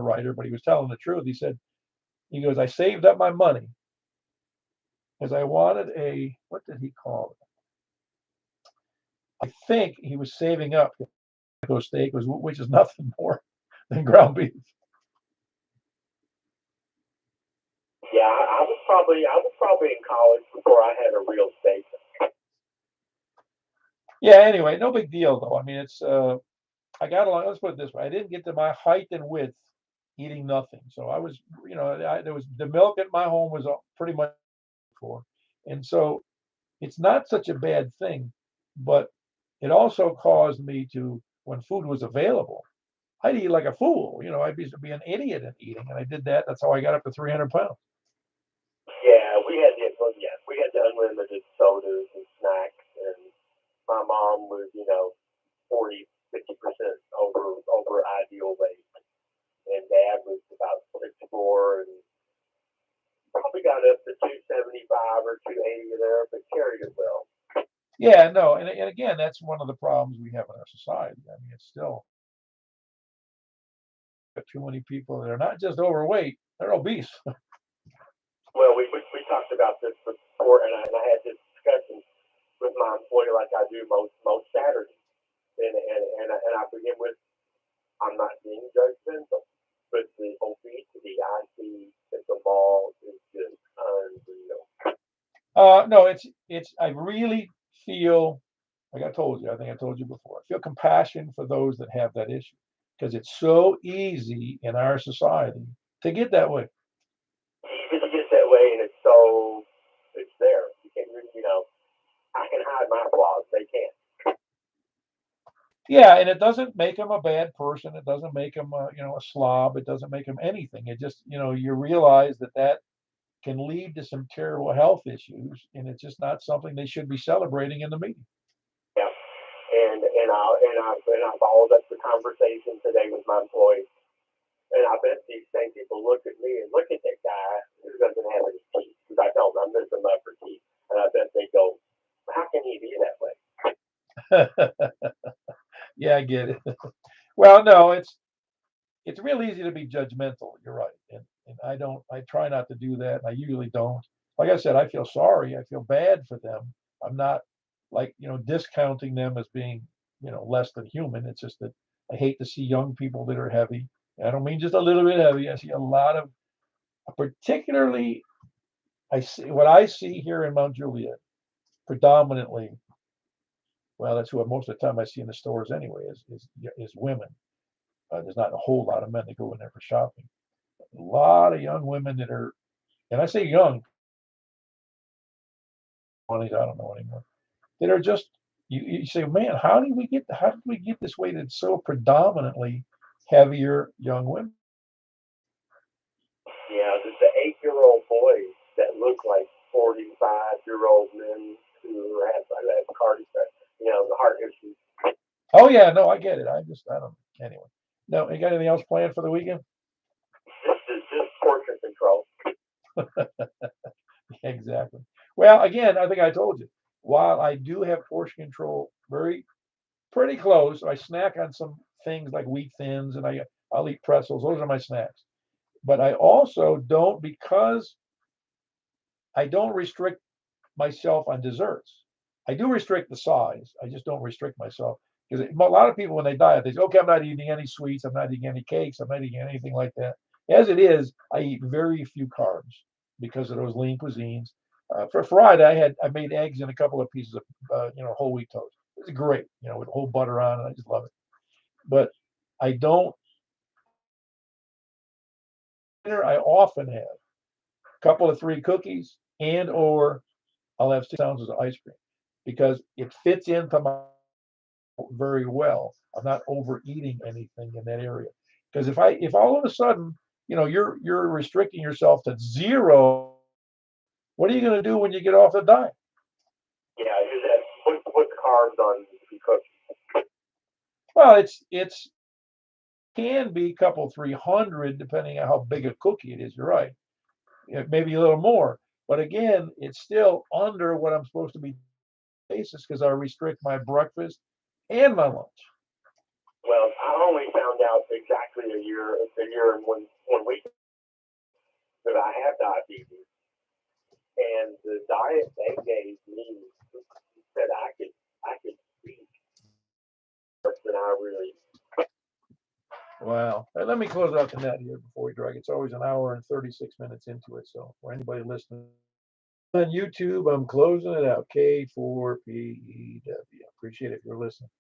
writer, but he was telling the truth. He goes, I saved up my money because I wanted what did he call it? I think he was saving up steak, which is nothing more than ground beef. Yeah, I was probably in college before I had a real steak. Yeah. Anyway, no big deal though. I mean, it's I got along. Let's put it this way: I didn't get to my height and width eating nothing. So I was, there was the milk at my home was pretty much for, and so it's not such a bad thing, but it also caused me to, when food was available, I'd eat like a fool. I'd be an idiot in eating, and I did that. That's how I got up to 300 pounds. Yeah, we had the unlimited sodas and snacks, and my mom was 40, 50% over ideal weight, and dad was about 6'4" and probably got up to 275 or 280 there, but carried it well. Yeah, no, and again, that's one of the problems we have in our society. I mean, it's still too many people that are not just overweight; they're obese. Well, we talked about this before, and I had this discussion with my employer like I do most Saturdays, and I begin with, I'm not being judgmental, but the obesity I see at the mall is just unreal. No, it's. I really feel, like I told you. I think I told you before. I feel compassion for those that have that issue because it's so easy in our society to get that way. Even it gets that way, and it's there. You can't, I can hide my flaws. They can't. Yeah, and it doesn't make them a bad person. It doesn't make them, a slob. It doesn't make them anything. It just, you realize that can lead to some terrible health issues, and it's just not something they should be celebrating in the meeting. Yeah, and I followed up the conversation today with my employees, and I bet these same people look at me and look at that guy who doesn't have any teeth, because I told them I'm missing my for teeth, and I bet they go, how can he be that way? Yeah, I get it. Well, no, it's real easy to be judgmental. You're right, and I try not to do that. And I usually don't. Like I said, I feel sorry. I feel bad for them. I'm not like discounting them as being less than human. It's just that I hate to see young people that are heavy. I don't mean just a little bit heavy. I see a lot of, particularly, what I see here in Mount Juliet, predominantly. Well, that's who most of the time I see in the stores anyway. Is women. There's not a whole lot of men that go in there for shopping. A lot of young women that are, and I say young, 20s, I don't know anymore, that are just, you say, man, how did we get this way that's so predominantly heavier young women? Yeah, the 8-year-old boys that look like 45-year-old men who have the heart issues. Oh yeah, no, I get it. I don't, anyway. No, you got anything else planned for the weekend? Just portion control. Exactly. Well, again, I think I told you, while I do have portion control pretty close, I snack on some things like wheat thins, and I'll eat pretzels. Those are my snacks. But I also don't, because I don't restrict myself on desserts. I do restrict the size. I just don't restrict myself, because a lot of people, when they diet, they say, okay, I'm not eating any sweets, I'm not eating any cakes, I'm not eating anything like that. As it is, I eat very few carbs because of those lean cuisines. For Friday, I made eggs and a couple of pieces of whole wheat toast. It's great, with whole butter on it. I just love it. But I don't. Dinner, I often have a couple of 3 cookies, and/or I'll have 6 ounces of ice cream, because it fits into my very well. I'm not overeating anything in that area. Because if all of a sudden, you're restricting yourself to 0, what are you going to do when you get off the diet? Yeah, put the carbs on the cookies. Well, it's can be a couple 300 depending on how big a cookie it is. You're right. Maybe a little more, but again, it's still under what I'm supposed to be basis, because I restrict my breakfast and my lunch. Well, I only found out exactly a year and 1 week that I have diabetes, and the diet they gave me said I could eat worse than I really. Wow. Let me close out the net here before we drag. It's always an hour and 36 minutes into it. So for anybody listening on YouTube, I'm closing it out. K4PEW. Appreciate it if you're listening.